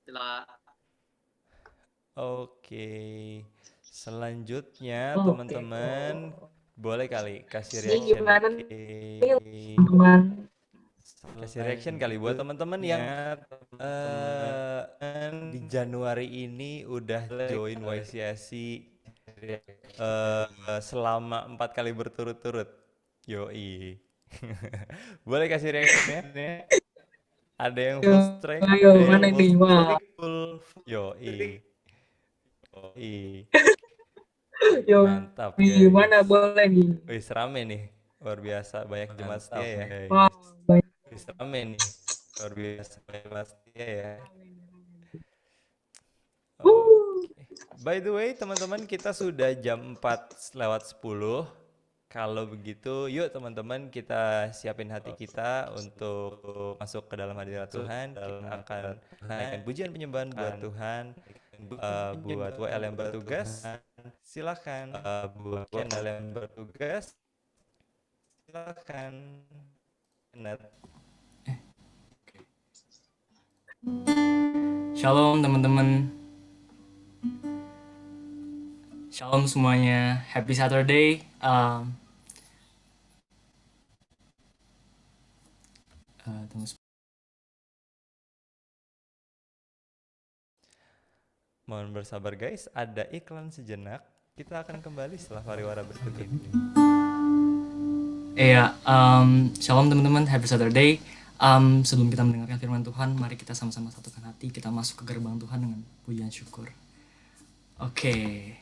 Silakan. Oke. Selanjutnya Oke. teman-teman boleh kali kasih Ini reaction. gimana Oke. nih teman-teman? Kasih reaction kali buat teman-teman yang di Januari ini udah join YCSC selama 4 kali berturut-turut. Yoi. Boleh kasih reactionnya? Ada yang full strength, Ayo, ada yang mana ini? Wah, full. Yoi. Yoi. yo, Mantap gimana guys. boleh nih? Wih, rame nih. Luar biasa banyak jemaat setia ya. Wah, banyak. Wih, rame nih. Luar biasa banyak jemaat setia ya. Wuh. Oke. By the way, teman-teman, kita sudah jam 4:10. Kalau begitu, yuk teman-teman kita siapin hati kita untuk masuk ke dalam hadirat Tuhan. Kita akan naikkan pujian penyembahan buat Tuhan. Buat WL yang bertugas, silakan. Buat channel yang bertugas, silakan. Net. Shalom teman-teman. Shalom semuanya. Happy Saturday. Tunggu. Mohon bersabar guys, ada iklan sejenak. Kita akan kembali setelah pariwara berikut ini. Iya, shalom teman-teman. Happy Saturday. Sebelum kita mendengarkan firman Tuhan, mari kita sama-sama satukan hati. Kita masuk ke gerbang Tuhan dengan pujian syukur. Oke.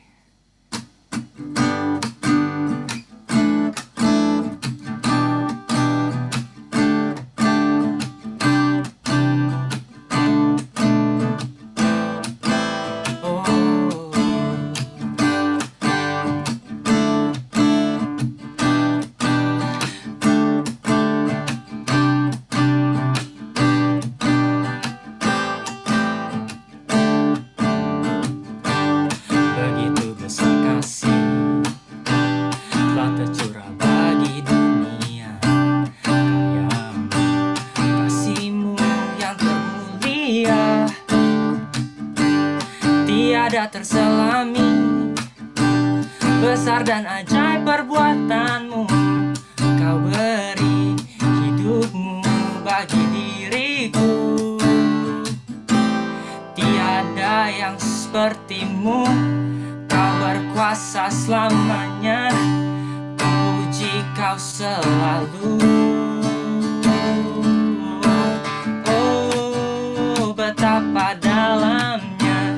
Begitu besar kasih telah tercurah bagi dunia, karyamu, kasihmu yang termulia, tiada terselami, besar dan ajaib perbuatanmu. Kau beri hidupmu bagi diriku, tiada yang sepertimu. Kau berkuasa selamanya, puji kau selalu. Oh, betapa dalamnya,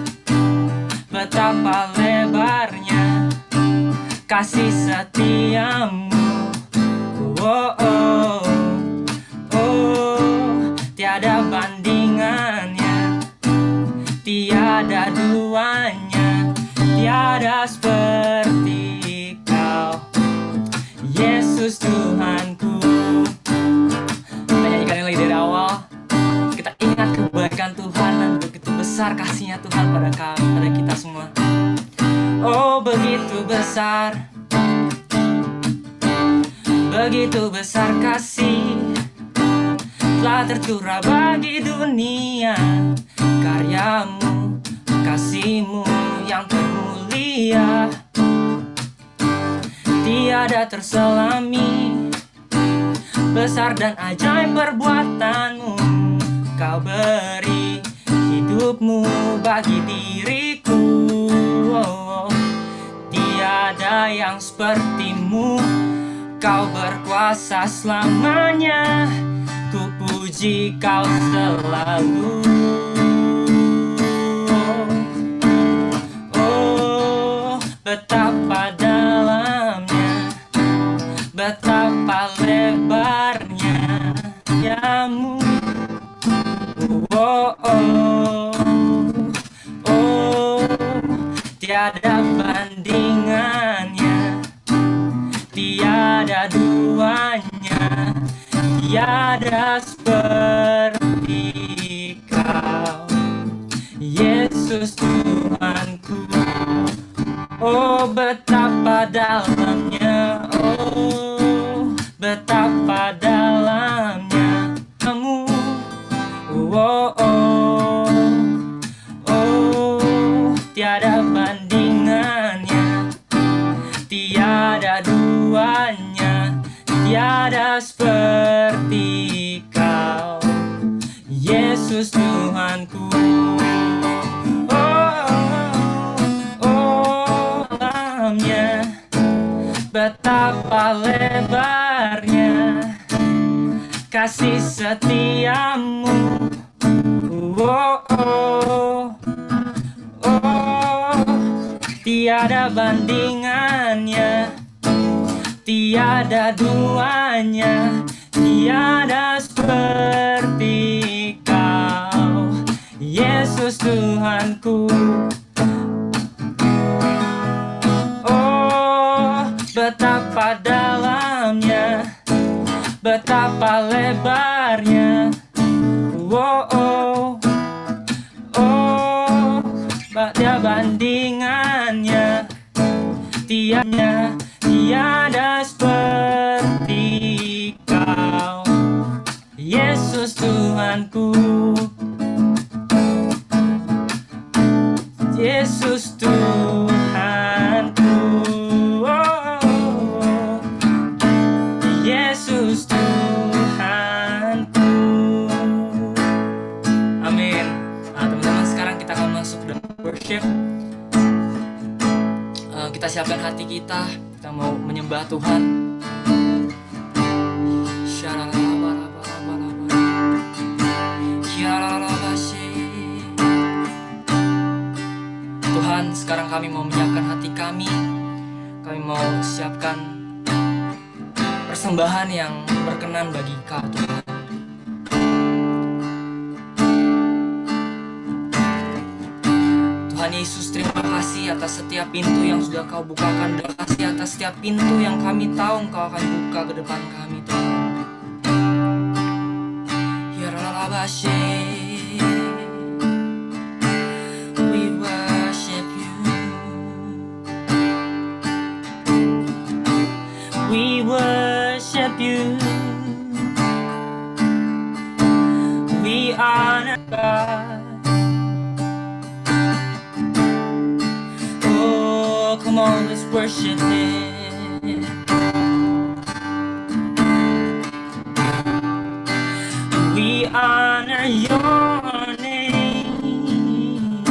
betapa lebarnya kasih setiamu. Oh, oh, oh, tiada bandingannya, tiada duanya, tiada seperti kau, Yesus Tuhanku. Kita nyanyikan lagi dari awal. Kita ingat kebaikan Tuhan dan begitu besar kasihnya Tuhan pada kita semua. Oh, begitu besar, begitu besar kasih telah tercurah bagi dunia, karyamu, kasihmu yang termulia, tiada terselami, besar dan ajaib perbuatanmu. Kau beri hidupmu bagi diriku, oh, tiada yang sepertimu. Kau berkuasa selamanya, ku puji kau selalu. Oh, betapa dalamnya, betapa lebarnya yamu. Oh, oh, oh, tiada bandingannya, tiada duanya, tiada seperti kau, Yesus Tuhanku. Oh, betapa dalamnya, oh, betapa dalamnya kamu. Oh, oh, Tuhanku. Oh, dalamnya betapa lebarnya kasih setiamu. Oh, oh, oh, tiada bandingannya, tiada duanya, tiada seperti Kau, Yesus Tuhanku. Oh, betapa dalamnya, betapa lebarnya. Oh, oh, oh, tiada bandingannya, tiada seperti Kau, Yesus Tuhanku. Yesus Tuhanku. Oh, Yesus Tuhanku. Amin. Nah, teman-teman, sekarang kita akan masuk dalam worship. Kita siapkan hati kita mau menyembah Tuhan. Tuhan, sekarang kami mau menyiapkan hati kami. Kami mau siapkan persembahan yang berkenan bagi Kau, Tuhan. Tuhan Yesus, terima kasih atas setiap pintu yang sudah Kau bukakan. Terima kasih atas setiap pintu yang kami tahu Engkau akan buka ke depan kami, Tuhan. Ya Rabbi, we worship You. We worship You. We honor God. Come on, let's worship Him. We honor Your name.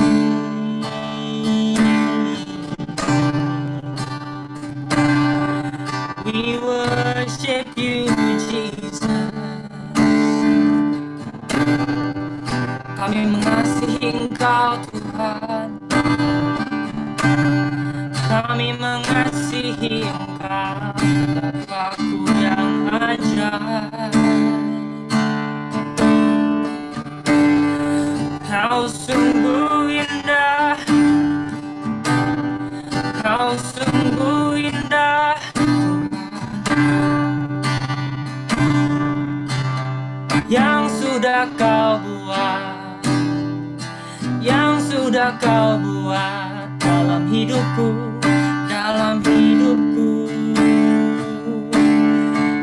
We worship You, Jesus. Kami mengasihi Engkau, Tuhan. Kami mengasihi Engkau, Bapa-Ku yang ajaib. Kau sungguh indah, Kau sungguh indah, yang sudah Kau buat, yang sudah Kau buat dalam hidupku.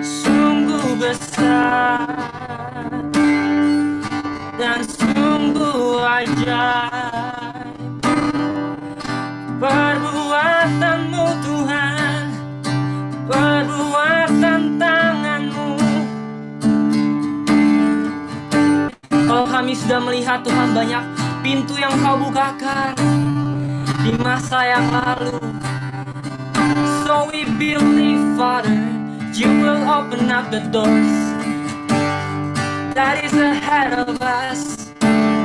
Sungguh besar dan sungguh ajaib perbuatan-Mu, Tuhan, perbuatan tangan-Mu. Kalau kami sudah melihat, Tuhan, banyak pintu yang Kau bukakan di masa yang lalu. So we believe, Father, You will open up the doors that is ahead of us,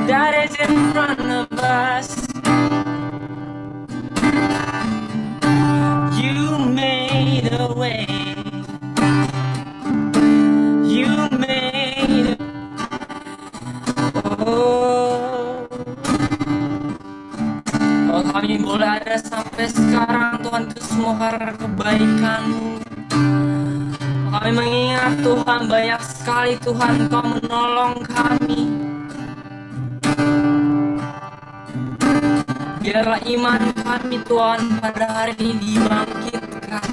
that is in front of us. You made a way. You made a... Oh, kalau kami boleh ada sampai sekarang, Tuhan, itu semua karena kebaikan-Mu. Kami mengingat, Tuhan, banyak sekali, Tuhan, Kau menolong kami. Biarlah iman kami, Tuhan, pada hari ini dibangkitkan.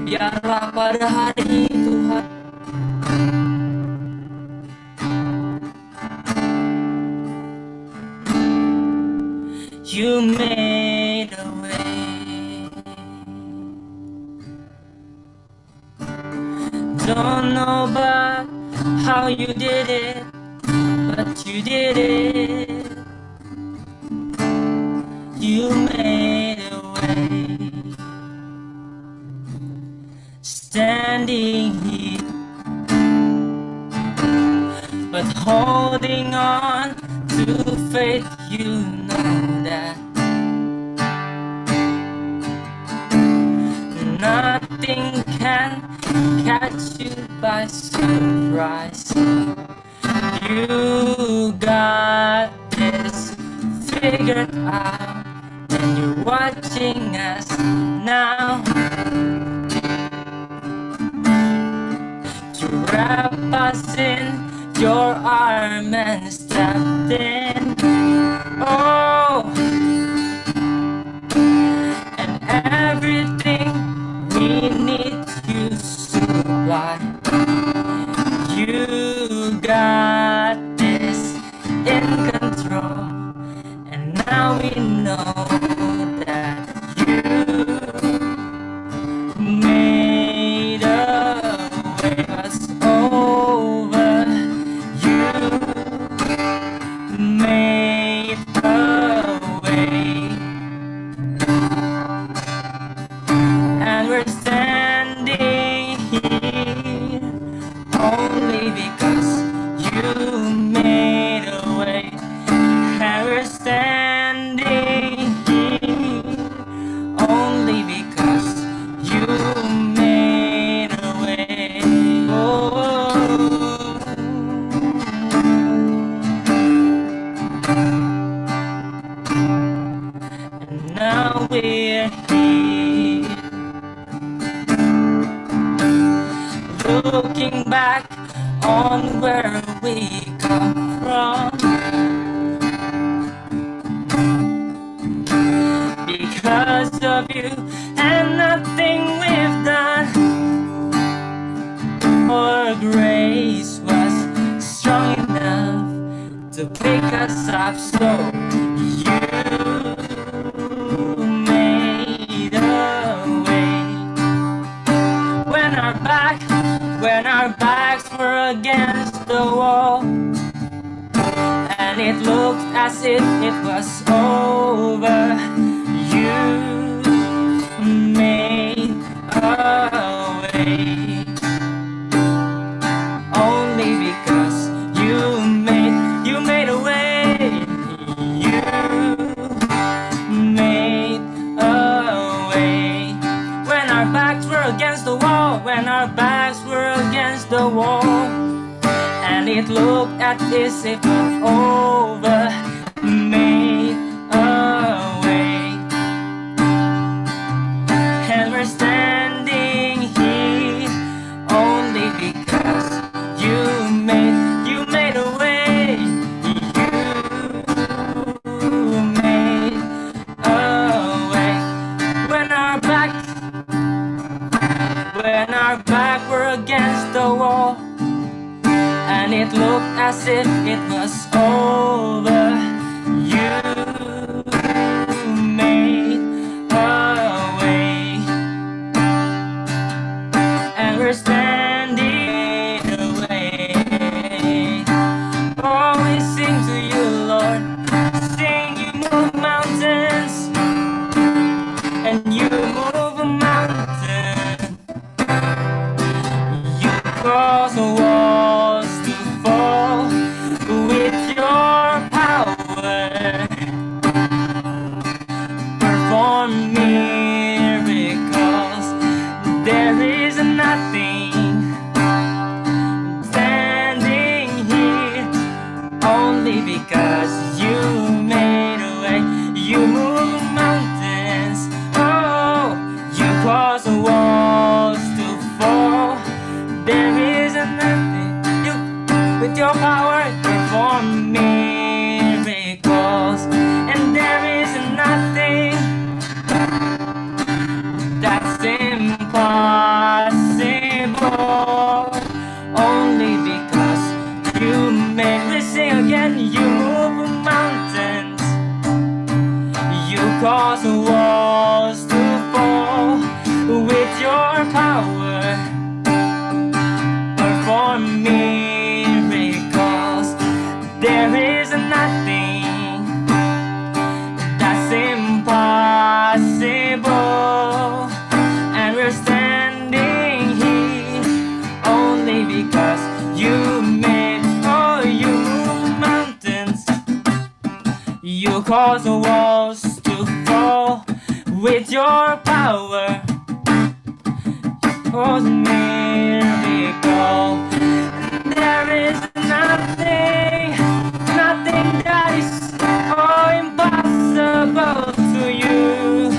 Biarlah pada hari ini, Tuhan, You made a way. Don't know but how you did it, but you did it. You made a way. Standing here, but holding on to faith, you know that nothing can catch you by surprise. You got this figured out, and you're watching us now. You wrap us in your arm and stepped in. Oh, and everything we need you supply. You got this in control, and now we know that you made a way us over. You made a way, and we're standing here only because you made a way. And we're standing here only because you made a way. Oh, and now we're here, looking back on where we come from. Because of you and nothing we've done, your grace was strong enough to pick us up. So you made a way. When our backs were against the wall, and it looked as if it was over, you made a way. Only because you made a way. You made a way. When our backs were against the wall, when our backs were against the wall, and it looked as if it was over, made a way. And we're standing here only because you made a way. You made a way. When our back were against the wall, and it looked as if it was over, you made a way. And we're standing away. Oh, we sing to you, Lord. Sing, you move mountains, and you move a mountain. You cause the walls to fall with your power. will cause the walls to fall with your power. Oh, the miracle. There is nothing that is impossible to you.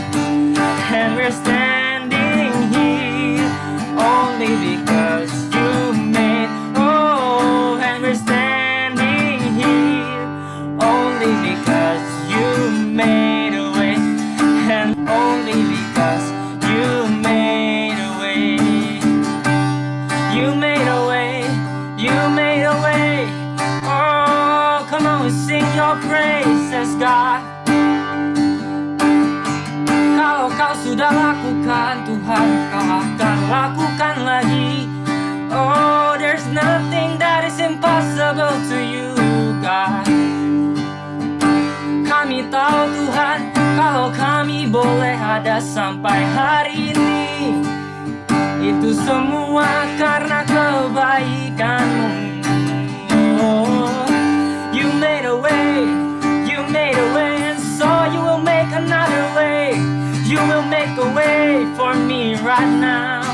And we're standing here only because you made. Oh, and we're standing here only because you made a way. And only because you made a way. You made a way. You made a way. Oh, come on, we sing your praises, God. Kalau kau sudah lakukan, Tuhan, kau akan lakukan lagi. Oh, there's nothing that is impossible to you, God. Kami tahu, Tuhan, kalau kami boleh ada sampai hari ini, itu semua karena kebaikan-Mu. Oh, you made a way, and so you will make another way. You will make a way for me right now.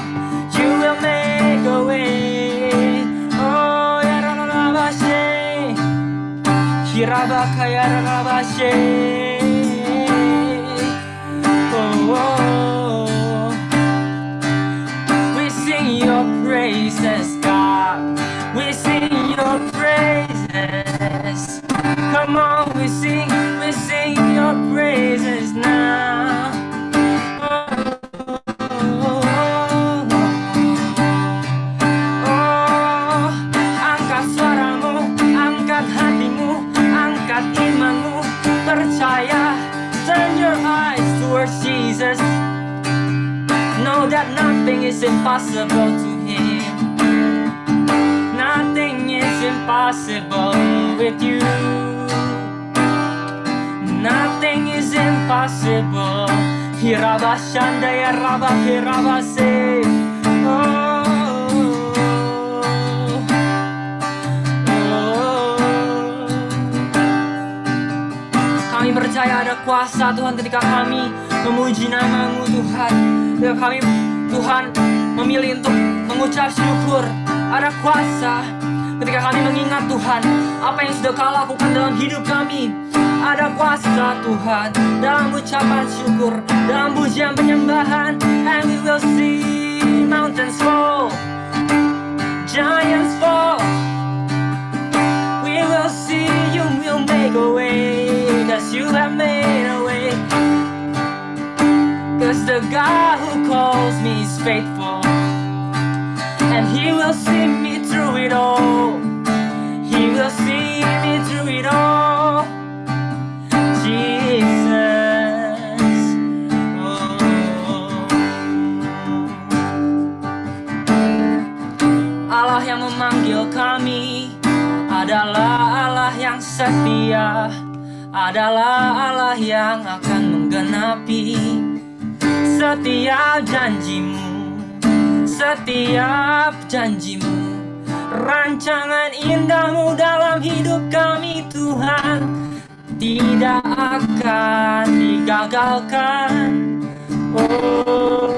You will make a way. Oh, ya rabashe, hirabaka ya rabashe. Oh, oh, we sing your praises, God. We sing your praises. Come on, we sing your praises now. Oh, angkat suaramu, angkat hatimu, angkat imanmu, percaya. Turn your eyes towards Jesus. Know that nothing is impossible to Him. Nothing is impossible with you. Nothing is impossible. Hirabashanda ya rabah hirabase. Oh, oh. Kami percaya ada kuasa Tuhan ketika kami memuji nama-Mu Tuhan. Ketika kami Tuhan memilih untuk mengucap syukur, ada kuasa ketika kami mengingat Tuhan apa yang sudah Kau lakukan dalam hidup kami. Ada kuasa Tuhan dalam ucapan syukur, dalam pujian penyembahan. And we will see mountains fall, giants fall. We will see you will make a way, 'cause you have made a way. 'Cause the God who calls me is faithful, and He will see me through it all. He will see me through it all. Jesus, oh. Allah yang memanggil kami adalah Allah yang setia, adalah Allah yang akan menggenapi setiap janji-Mu, setiap janji-Mu. Rancangan indah-Mu dalam hidup kami Tuhan tidak akan digagalkan. Oh,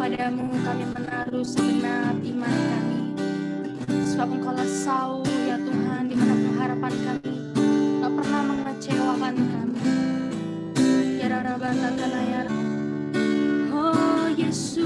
Kepadamu kami menaruh segenap iman kami, sebab Engkaulah selalu ya Tuhan di mana pengharapan kami tak pernah mengecewakan kami. Ya Rabbatana ya oh Yesus.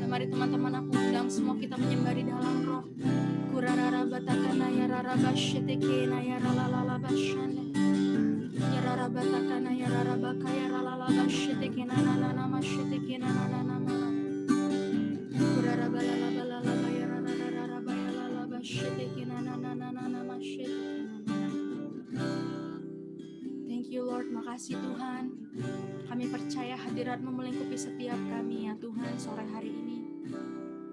Mari teman-teman, aku undang semua kita menyembah di dalam roh. Kurararabatakana ya rarabashetekena ya ralalabashana. Ya rarabatakana ya rarabaka ya ralalabashetekena nananamashetekena nananama. Kurarabalalabalaba ya rarararaba ya lalabashetekena nanananamashetekena. Thank you Lord, makasih Tuhan. Kami percaya hadirat-Mu melingkupi setiap kami ya Tuhan sore hari ini.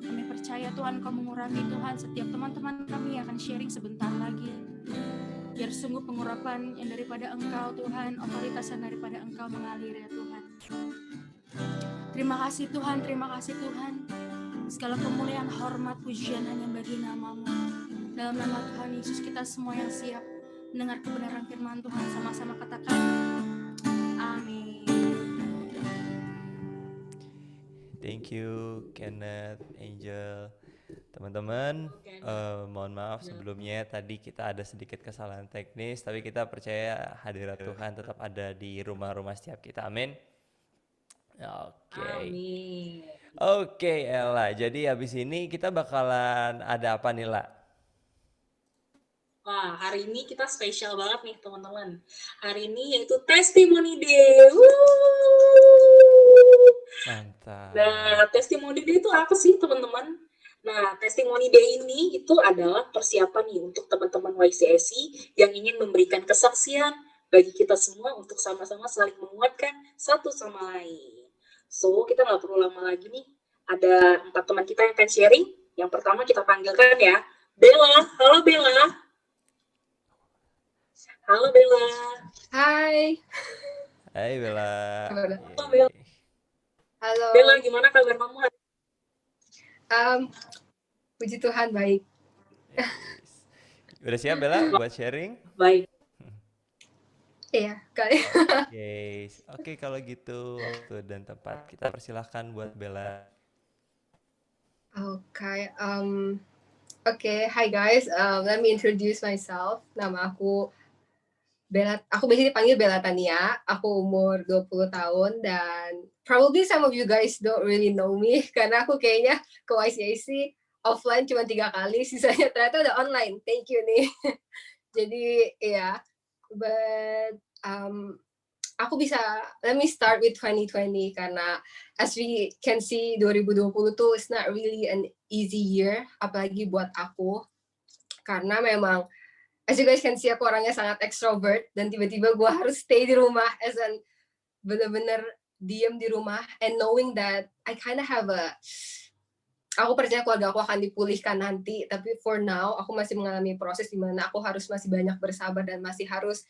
Kami percaya Tuhan Kau mengurapi Tuhan setiap teman-teman kami yang akan sharing sebentar lagi. Biar sungguh pengurapan yang daripada Engkau Tuhan, otoritas yang daripada Engkau mengalir ya Tuhan. Terima kasih Tuhan, terima kasih Tuhan. Segala kemuliaan, hormat, pujian hanya bagi nama-Mu. Dalam nama Tuhan Yesus kita semua yang siap mendengar kebenaran firman Tuhan, sama-sama katakan amin. Thank you, Kenneth, Angel. Teman-teman, mohon maaf sebelumnya tadi kita ada sedikit kesalahan teknis, tapi kita percaya hadirat Tuhan tetap ada di rumah-rumah setiap kita. Amin. Oke. Amin. Oke, Ella. Jadi habis ini kita bakalan ada apa nih, La? Wah, hari ini kita spesial banget nih teman-teman. Hari ini yaitu Testimony Day. Mantap. Nah, Testimony Day itu apa sih teman-teman? Nah, Testimony Day ini itu adalah persiapan nih untuk teman-teman YCSI yang ingin memberikan kesaksian bagi kita semua untuk sama-sama saling menguatkan satu sama lain. So, kita nggak perlu lama lagi nih. Ada 4 teman kita yang akan sharing. Yang pertama kita panggilkan ya, Bella. Halo Bella. Halo Bella. Hai. Hai Bella. Halo. Halo Bella. Halo. Bella, gimana kabar kamu? Puji Tuhan baik. Udah siap Bella buat sharing? Baik. Iya, kali. Oke, kalau gitu waktu dan tempat kita persilahkan buat Bella. Okay. Hi guys. Let me introduce myself. Nama aku Bella. Aku biasanya dipanggil Bella Tania. Aku umur 20 tahun dan probably some of you guys don't really know me karena aku kayaknya ke YCAC offline cuma 3 kali, sisanya ternyata udah online. Thank you nih. Jadi ya, but aku bisa, let me start with 2020 karena as we can see 2020 tuh it's not really an easy year, apalagi buat aku karena memang as you guys can see aku orangnya sangat extrovert dan tiba-tiba gue harus stay di rumah as in bener-bener diem di rumah and knowing that I kind of have aku percaya keluarga aku akan dipulihkan nanti, tapi for now aku masih mengalami proses di mana aku harus masih banyak bersabar dan masih harus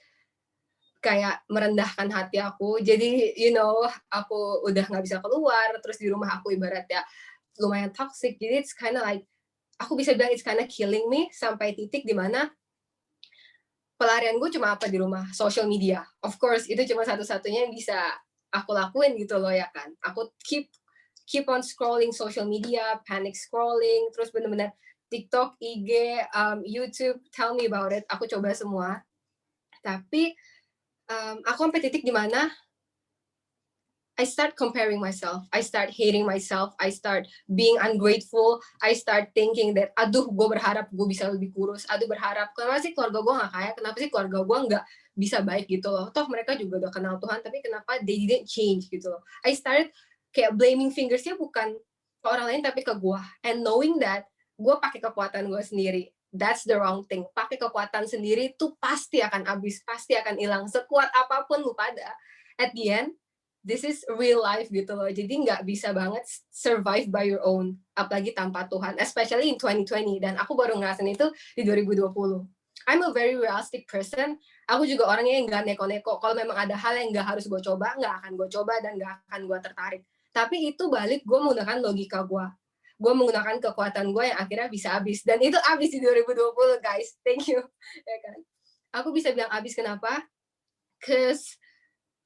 kayak merendahkan hati aku. Jadi aku udah nggak bisa keluar, terus di rumah aku ibaratnya lumayan toxic, jadi it's kind of like aku bisa bilang it's kind of killing me sampai titik di mana pelarian gue cuma apa di rumah, social media. Of course itu cuma satu-satunya yang bisa aku lakuin gitu loh ya kan. Aku keep on scrolling social media, panic scrolling, terus bener-bener TikTok, IG, YouTube, tell me about it. Aku coba semua. Tapi aku sampai titik di mana I start comparing myself, I start hating myself, I start being ungrateful, I start thinking that aduh gue berharap gue bisa lebih kurus, aduh berharap kenapa sih keluarga gue gak kaya, kenapa sih keluarga gue gak bisa baik gitu loh, toh mereka juga udah kenal Tuhan tapi kenapa they didn't change gitu loh. I started kayak blaming fingersnya bukan ke orang lain tapi ke gue, and knowing that gue pakai kekuatan gue sendiri, that's the wrong thing. Pakai kekuatan sendiri tuh pasti akan habis, pasti akan hilang sekuat apapun lu pada, at the end this is real life gitu loh. Jadi nggak bisa banget survive by your own, apalagi tanpa Tuhan, especially in 2020. Dan aku baru ngerasain itu di 2020. I'm a very realistic person. Aku juga orangnya yang nggak neko-neko. Kalau memang ada hal yang nggak harus gue coba, nggak akan gue coba dan nggak akan gue tertarik. Tapi itu balik gue menggunakan logika gue. Gue menggunakan kekuatan gue yang akhirnya bisa habis. Dan itu habis di 2020 guys. Thank you. Ya kan? Aku bisa bilang habis kenapa? Cause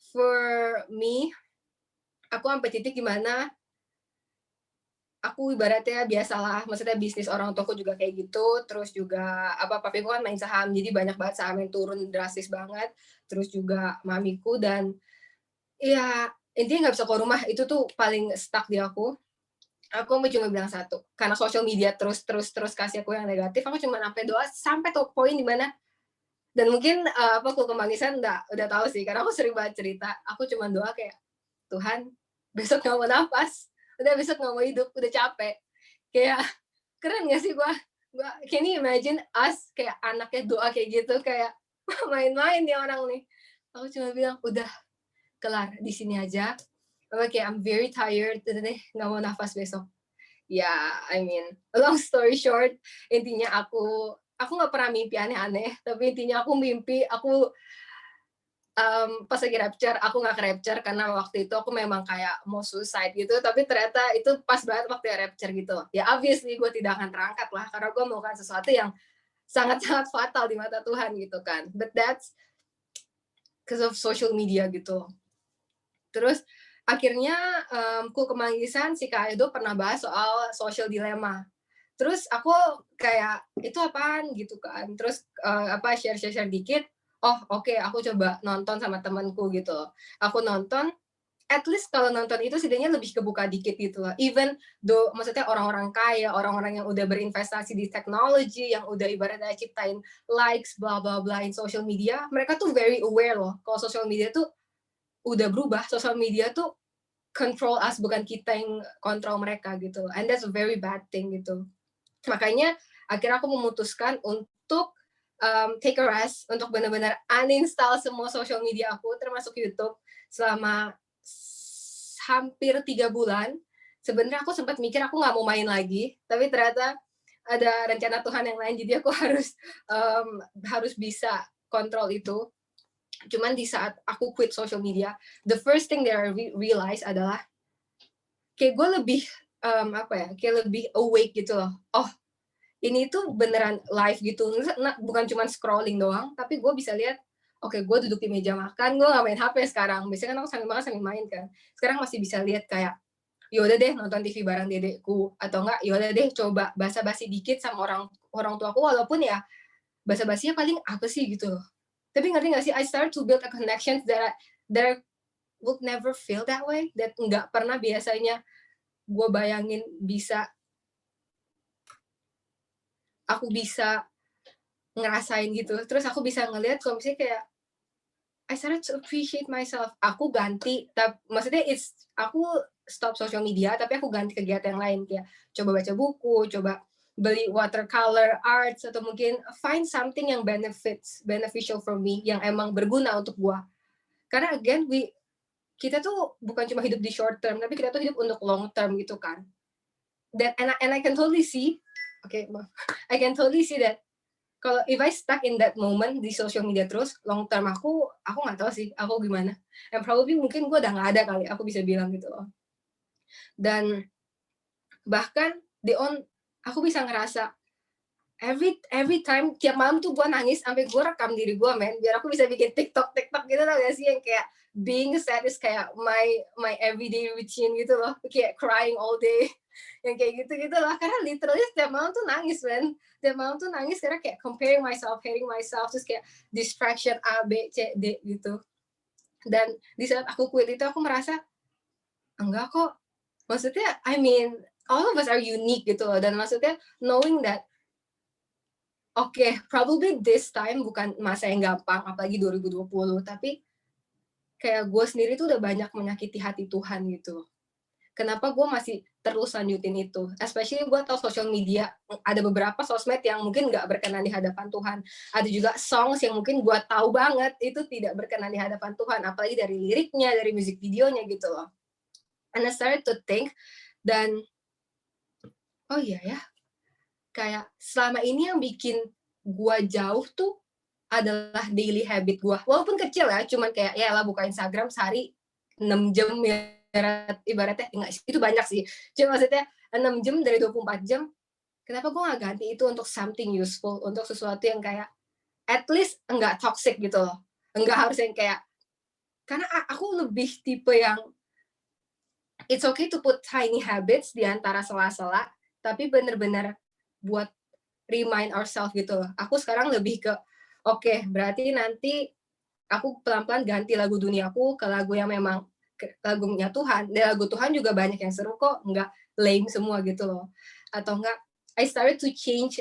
for me, aku sampai titik gimana aku ibaratnya biasalah, maksudnya bisnis orang tuaku juga kayak gitu, terus juga papiku kan main saham, jadi banyak banget saham yang turun drastis banget, terus juga mamiku dan ya intinya nggak bisa keluar rumah, itu tuh paling stuck di aku. Aku mau cuma bilang satu, karena sosial media terus kasih aku yang negatif, aku cuma sampai doa sampai tuh poin di mana dan mungkin aku kemangisan udah tahu sih, karena aku sering banget cerita, aku cuma doa kayak Tuhan besok nggak mau nafas, udah besok nggak mau hidup, udah capek. Kayak keren gak sih gua can you imagine us kayak anaknya doa kayak gitu, kayak main-main nih orang nih. Aku cuma bilang udah kelar di sini aja. Kayak I'm very tired, udah deh nggak mau nafas besok. Ya, I mean, long story short, intinya aku nggak pernah mimpi aneh-aneh, tapi intinya aku mimpi aku pas lagi rapture, aku nggak ke-rapture karena waktu itu aku memang kayak mau suicide gitu, tapi ternyata itu pas banget waktu rapture gitu. Ya obviously gue tidak akan terangkat lah, karena gue melakukan sesuatu yang sangat-sangat fatal di mata Tuhan gitu kan. But that's because of social media gitu. Terus akhirnya ku kemanggisan si Kak Edo pernah bahas soal social dilemma. Terus aku kayak itu apaan gitu kan. Terus share dikit. Oh oke, aku coba nonton sama temanku gitu. Aku nonton, at least kalau nonton itu setidaknya lebih kebuka dikit gitu loh. Even though maksudnya orang-orang kaya, orang-orang yang udah berinvestasi di teknologi, yang udah ibaratnya ciptain likes, bla bla bla in social media, mereka tuh very aware loh. Kalau social media tuh udah berubah, social media tuh control us, bukan kita yang kontrol mereka gitu. And that's a very bad thing gitu. Makanya akhirnya aku memutuskan untuk take a rest, untuk benar-benar uninstall semua social media aku, termasuk YouTube, selama hampir 3 bulan. Sebenarnya aku sempat mikir aku nggak mau main lagi, tapi ternyata ada rencana Tuhan yang lain, jadi aku harus bisa kontrol itu. Cuman di saat aku quit social media, the first thing that I realize adalah kayak gue lebih kayak lebih awake gitu loh. Oh, ini tuh beneran live gitu, bukan cuma scrolling doang, tapi gue bisa lihat, oke, gue duduk di meja makan, gue gak main HP sekarang, biasanya kan aku sambil makan sambil main kan, sekarang masih bisa lihat kayak, yaudah deh nonton TV bareng dedekku, atau enggak, yaudah deh coba basa-basi dikit sama orang tuaku, walaupun ya basa-basinya paling apa sih gitu loh, tapi ngerti gak sih, I start to build a connection that I would never feel that way, that nggak pernah biasanya gue bayangin aku bisa ngerasain gitu. Terus aku bisa ngelihat kalau misalnya kayak I started to appreciate myself. Aku ganti, maksudnya aku stop social media, tapi aku ganti kegiatan yang lain kayak coba baca buku, coba beli watercolor arts, atau mungkin find something yang beneficial for me, yang emang berguna untuk gua. Karena again kita tuh bukan cuma hidup di short term, tapi kita tuh hidup untuk long term gitu kan. And I can totally see, I can totally see that kalau if I stuck in that moment di social media terus, long term aku nggak tahu sih aku gimana. And probably mungkin gue udah nggak ada kali, aku bisa bilang gitu loh. Dan bahkan aku bisa ngerasa every time tiap malam tuh gue nangis sampai gue rekam diri gue, biar aku bisa bikin TikTok gitu lah gak sih, yang kayak being sad is kayak my everyday routine gitu loh, kayak crying all day, yang kayak gitu lah, karena literally tiap malam tuh nangis karena kayak comparing myself, hating myself, terus kayak distraction A B C D gitu. Dan di saat aku quit itu aku merasa enggak kok, maksudnya I mean all of us are unique gitu loh, dan maksudnya knowing that probably this time bukan masa yang gampang, apalagi 2020, tapi kayak gue sendiri tuh udah banyak menyakiti hati Tuhan gitu. Kenapa gue masih terus lanjutin itu? Especially gue tau social media, ada beberapa sosmed yang mungkin gak berkenan di hadapan Tuhan. Ada juga songs yang mungkin gue tahu banget itu tidak berkenan di hadapan Tuhan, apalagi dari liriknya, dari musik videonya gitu loh. And I started to think, dan oh iya ya, kayak selama ini yang bikin gue jauh tuh adalah daily habit gue, walaupun kecil ya, cuman kayak ya lah buka Instagram sehari 6 jam ya, ibaratnya enggak, itu banyak sih, cuma maksudnya 6 jam dari 24 jam, kenapa gue gak ganti itu untuk something useful, untuk sesuatu yang kayak at least enggak toxic gitu loh, enggak harus yang kayak, karena aku lebih tipe yang it's okay to put tiny habits di antara sela-sela, tapi bener-bener buat remind ourselves gitu loh. Aku sekarang lebih ke, oke, berarti nanti aku pelan-pelan ganti lagu duniaku ke lagu yang memang lagunya Tuhan. Dan lagu Tuhan juga banyak yang seru kok, nggak lame semua gitu loh. Atau enggak, I started to change,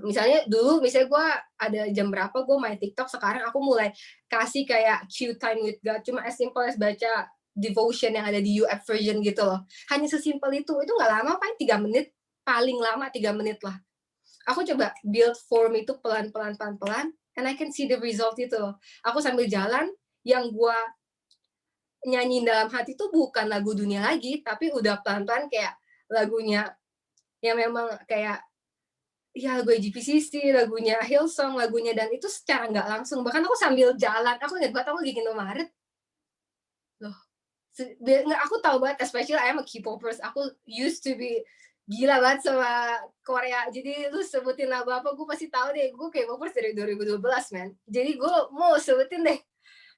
misalnya gue ada jam berapa gue main TikTok, sekarang aku mulai kasih kayak Q time with God, cuma as simple as baca devotion yang ada di UF version gitu loh. Hanya sesimpel itu nggak lama, paling 3 menit, paling lama 3 menit lah. Aku coba build form itu pelan-pelan, and I can see the result itu loh. Aku sambil jalan, yang gue nyanyiin dalam hati itu bukan lagu dunia lagi, tapi udah pelan-pelan kayak lagunya yang memang kayak ya lagu GPCC, lagunya Hillsong, lagunya, dan itu secara nggak langsung. Bahkan aku sambil jalan, aku ingat banget aku lagi Indomaret. Loh, aku tahu banget, especially I am a K-popers, aku used to be gila banget sama Korea. Jadi lu sebutin lagu apa, gue pasti tahu deh. Gue K-popers dari 2012, man. Jadi gue mau sebutin deh.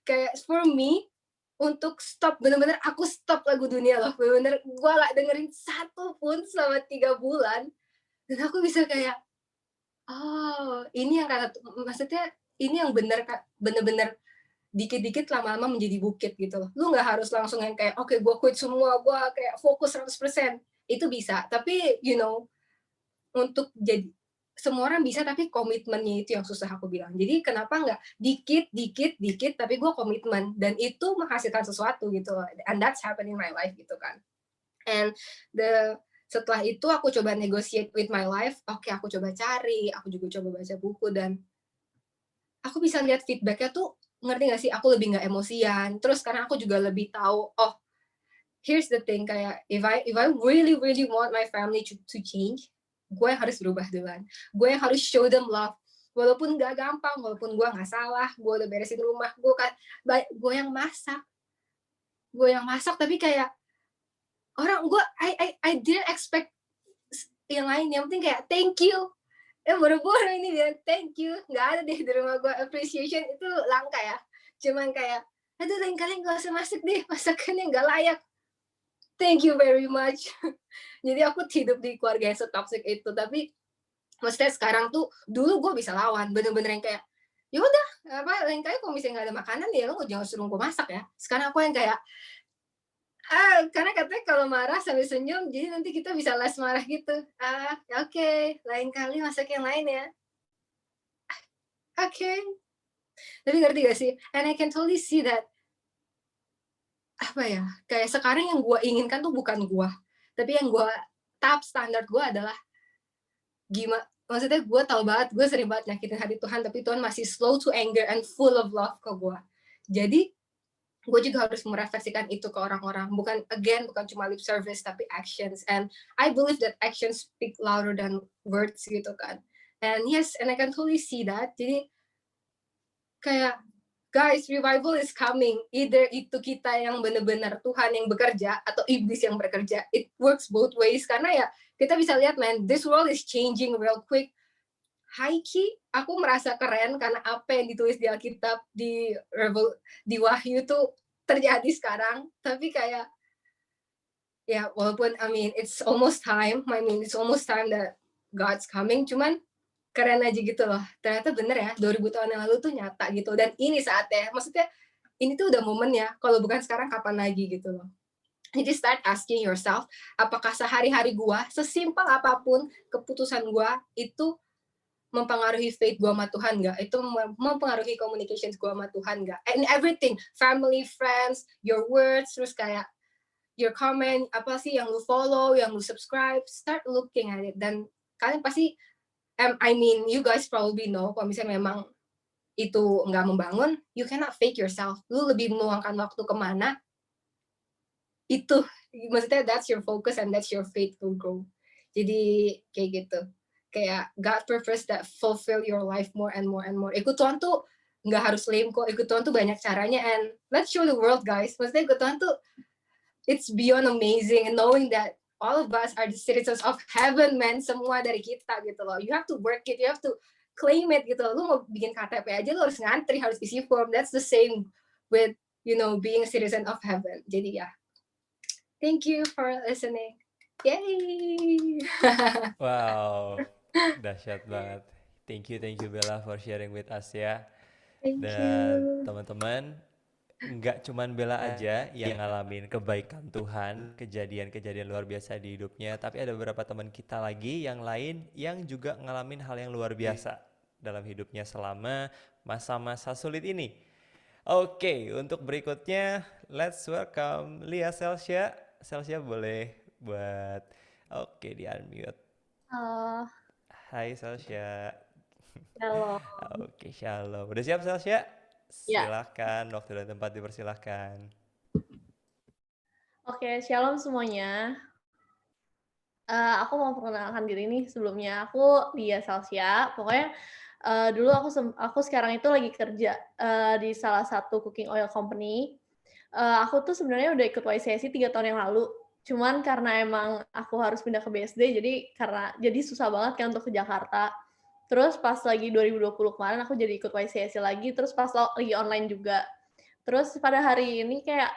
Kayak for me, untuk stop, bener-bener aku stop lagu dunia loh. Bener-bener gue gak dengerin satu pun selama 3 bulan. Dan aku bisa kayak, oh, ini yang kata, maksudnya ini yang bener-bener dikit-dikit lama-lama menjadi bukit gitu loh. Lu gak harus langsung yang kayak, oke, gue quit semua, gue kayak fokus 100%. Itu bisa, tapi you know, untuk jadi semua orang bisa, tapi komitmennya itu yang susah aku bilang. Jadi kenapa nggak dikit, tapi gue komitmen, dan itu menghasilkan sesuatu gitu loh. And that's happening in my life gitu kan. And setelah itu aku coba negotiate with my life. Oke, aku coba cari, aku juga coba baca buku, dan aku bisa lihat feedbacknya tuh, ngerti nggak sih, aku lebih nggak emosian. Terus karena aku juga lebih tahu, oh, here's the thing, kayak if I really want my family to change, gue yang harus berubah duluan. Gue yang harus show them love. Walaupun gak gampang, walaupun gue gak salah, gue udah beresin rumah, gue yang masak. Tapi kayak orang, I didn't expect yang lain. Yang penting kayak thank you. Buru-buru ini bilang thank you. Gak ada deh di rumah gue appreciation, itu langka ya. Cuman kayak, aduh, lain kali gak usah masak deh, masakannya gak layak. Thank you very much. Jadi aku hidup di keluarga yang setoxic itu. Tapi maksudnya sekarang tuh, dulu gue bisa lawan, bener-bener yang kayak, ya udah, lain kali kalau misalnya nggak ada makanan ya lo jangan suruh gue masak ya. Sekarang aku yang kayak, karena katanya kalau marah sambil senyum, jadi nanti kita bisa less marah gitu. Oke, lain kali masak yang lain ya. Oke. Tapi ngerti gak sih? And I can totally see that, apa ya, kayak sekarang yang gue inginkan tuh bukan gue, tapi yang gue, tahap standar gue adalah gimana, maksudnya gue tahu banget gue sering banget nyakitin hati Tuhan, tapi Tuhan masih slow to anger and full of love ke gue. Jadi gue juga harus merefleksikan itu ke orang-orang, bukan cuma lip service, tapi actions. And I believe that actions speak louder than words gitu kan. And yes, and I can totally see that. Jadi kayak, guys, revival is coming. Either itu kita yang benar-benar Tuhan yang bekerja, atau iblis yang bekerja. It works both ways. Karena ya, kita bisa lihat, man, this world is changing real quick. High key, aku merasa keren karena apa yang ditulis di Alkitab, di Wahyu tuh terjadi sekarang. Tapi kayak, ya walaupun, I mean, it's almost time that God's coming. Cuman, keren aja gitu loh. Ternyata bener ya, 2000 tahun yang lalu tuh nyata gitu. Dan ini saatnya. Maksudnya, ini tuh udah momennya. Kalau bukan sekarang, kapan lagi gitu loh. Jadi start asking yourself, apakah sehari-hari gua, sesimpel apapun keputusan gua, itu mempengaruhi faith gua sama Tuhan nggak? Itu mempengaruhi communications gua sama Tuhan nggak? And everything, family, friends, your words, terus kayak your comment, apa sih yang lu follow, yang lu subscribe, start looking at it. Dan kalian pasti, I mean, you guys probably know, kalau misalnya memang itu nggak membangun, you cannot fake yourself. Lu lebih meluangkan waktu kemana, itu, maksudnya that's your focus and that's your faith to grow. Jadi, kayak gitu. Kayak God purpose that fulfill your life more and more and more. Ikut Tuhan tuh nggak harus lame kok, ikut Tuhan tuh banyak caranya, and let's show the world, guys. Maksudnya ikut Tuhan tuh, it's beyond amazing, and knowing that all of us are the citizens of heaven, man. Semua dari kita gitu loh. You have to work it, you have to claim it gitu loh. Lu mau bikin KTP aja, lu harus ngantri, harus isi form. That's the same with, you know, being a citizen of heaven. Jadi ya, Thank you for listening. Yay! Wow, dahsyat banget. Thank you Bella for sharing with us ya. Thank Dan you. teman-teman, nggak cuman Bella aja yang ngalamin kebaikan Tuhan, kejadian-kejadian luar biasa di hidupnya, tapi ada beberapa teman kita lagi yang lain yang juga ngalamin hal yang luar biasa dalam hidupnya selama masa-masa sulit ini. Oke, untuk berikutnya, let's welcome Lia Celsia. Celsia boleh buat, oke, di unmute. Halo. Hai Celsia. Halo. Oke, shalom. Udah siap Celsia? Ya. Silahkan, waktu dan tempat dipersilahkan. Oke, shalom semuanya. Aku mau perkenalkan diri nih sebelumnya. Aku Lia Celsia. Pokoknya dulu aku sekarang itu lagi kerja di salah satu cooking oil company. Aku tuh sebenarnya udah ikut YCSI 3 tahun yang lalu. Cuman karena emang aku harus pindah ke BSD, jadi susah banget kan untuk ke Jakarta. Terus pas lagi 2020 kemarin aku jadi ikut YCSI lagi, terus pas lagi online juga. Terus pada hari ini kayak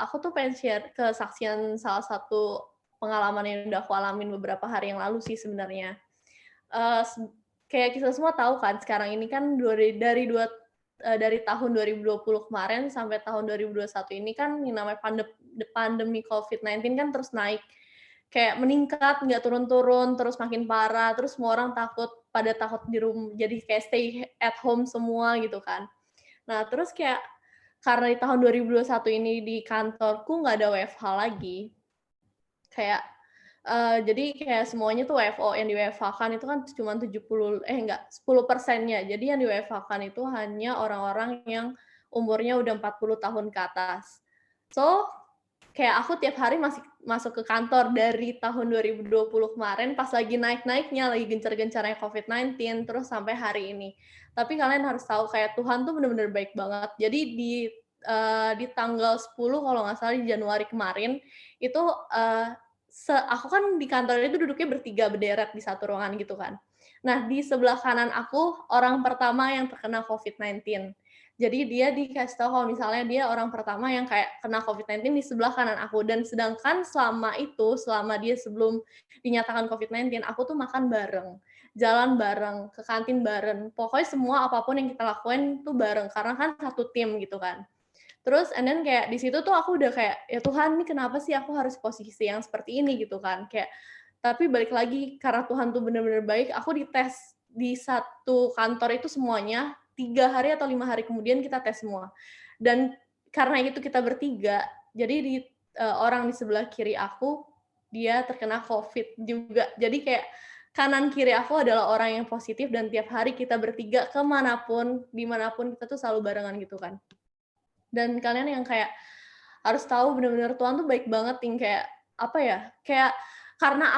aku tuh pengen share kesaksian salah satu pengalaman yang udah aku alamin beberapa hari yang lalu sih sebenarnya. Kayak kita semua tahu kan sekarang ini kan dari tahun 2020 kemarin sampai tahun 2021 ini kan yang namanya pandemi COVID-19 kan terus naik. Kayak meningkat, nggak turun-turun, terus makin parah, terus semua orang takut di rumah, jadi kayak stay at home semua gitu kan. Nah, terus kayak karena di tahun 2021 ini di kantorku nggak ada WFH lagi, kayak jadi kayak semuanya tuh WFO, yang di WFH-kan itu kan cuma 10%-nya. Jadi yang di WFH-kan itu hanya orang-orang yang umurnya udah 40 tahun ke atas. So, kayak aku tiap hari masih masuk ke kantor dari tahun 2020 kemarin pas lagi naik-naiknya, lagi gencar-gencarnya COVID-19, terus sampai hari ini. Tapi kalian harus tahu kayak Tuhan tuh benar-benar baik banget. Jadi di tanggal 10 kalau nggak salah di Januari kemarin, itu aku kan di kantor itu duduknya bertiga berderet di satu ruangan gitu kan. Nah, di sebelah kanan aku orang pertama yang terkena COVID-19. Jadi dia dikasih tahu kalau misalnya dia orang pertama yang kayak kena COVID-19 di sebelah kanan aku. Dan sedangkan selama dia sebelum dinyatakan COVID-19, aku tuh makan bareng, jalan bareng, ke kantin bareng. Pokoknya semua apapun yang kita lakuin tuh bareng, karena kan satu tim gitu kan. Terus and then kayak di situ tuh aku udah kayak, ya Tuhan, ini kenapa sih aku harus posisi yang seperti ini gitu kan. Kayak tapi balik lagi karena Tuhan tuh benar-benar baik, aku dites di satu kantor itu semuanya 3 hari atau 5 hari kemudian kita tes semua. Dan karena itu kita bertiga, jadi orang di sebelah kiri aku dia terkena COVID juga. Jadi kayak kanan kiri aku adalah orang yang positif dan tiap hari kita bertiga kemanapun, dimanapun kita tuh selalu barengan gitu kan. Dan kalian yang kayak harus tahu benar-benar Tuhan tuh baik banget, yang kayak apa ya, kayak karena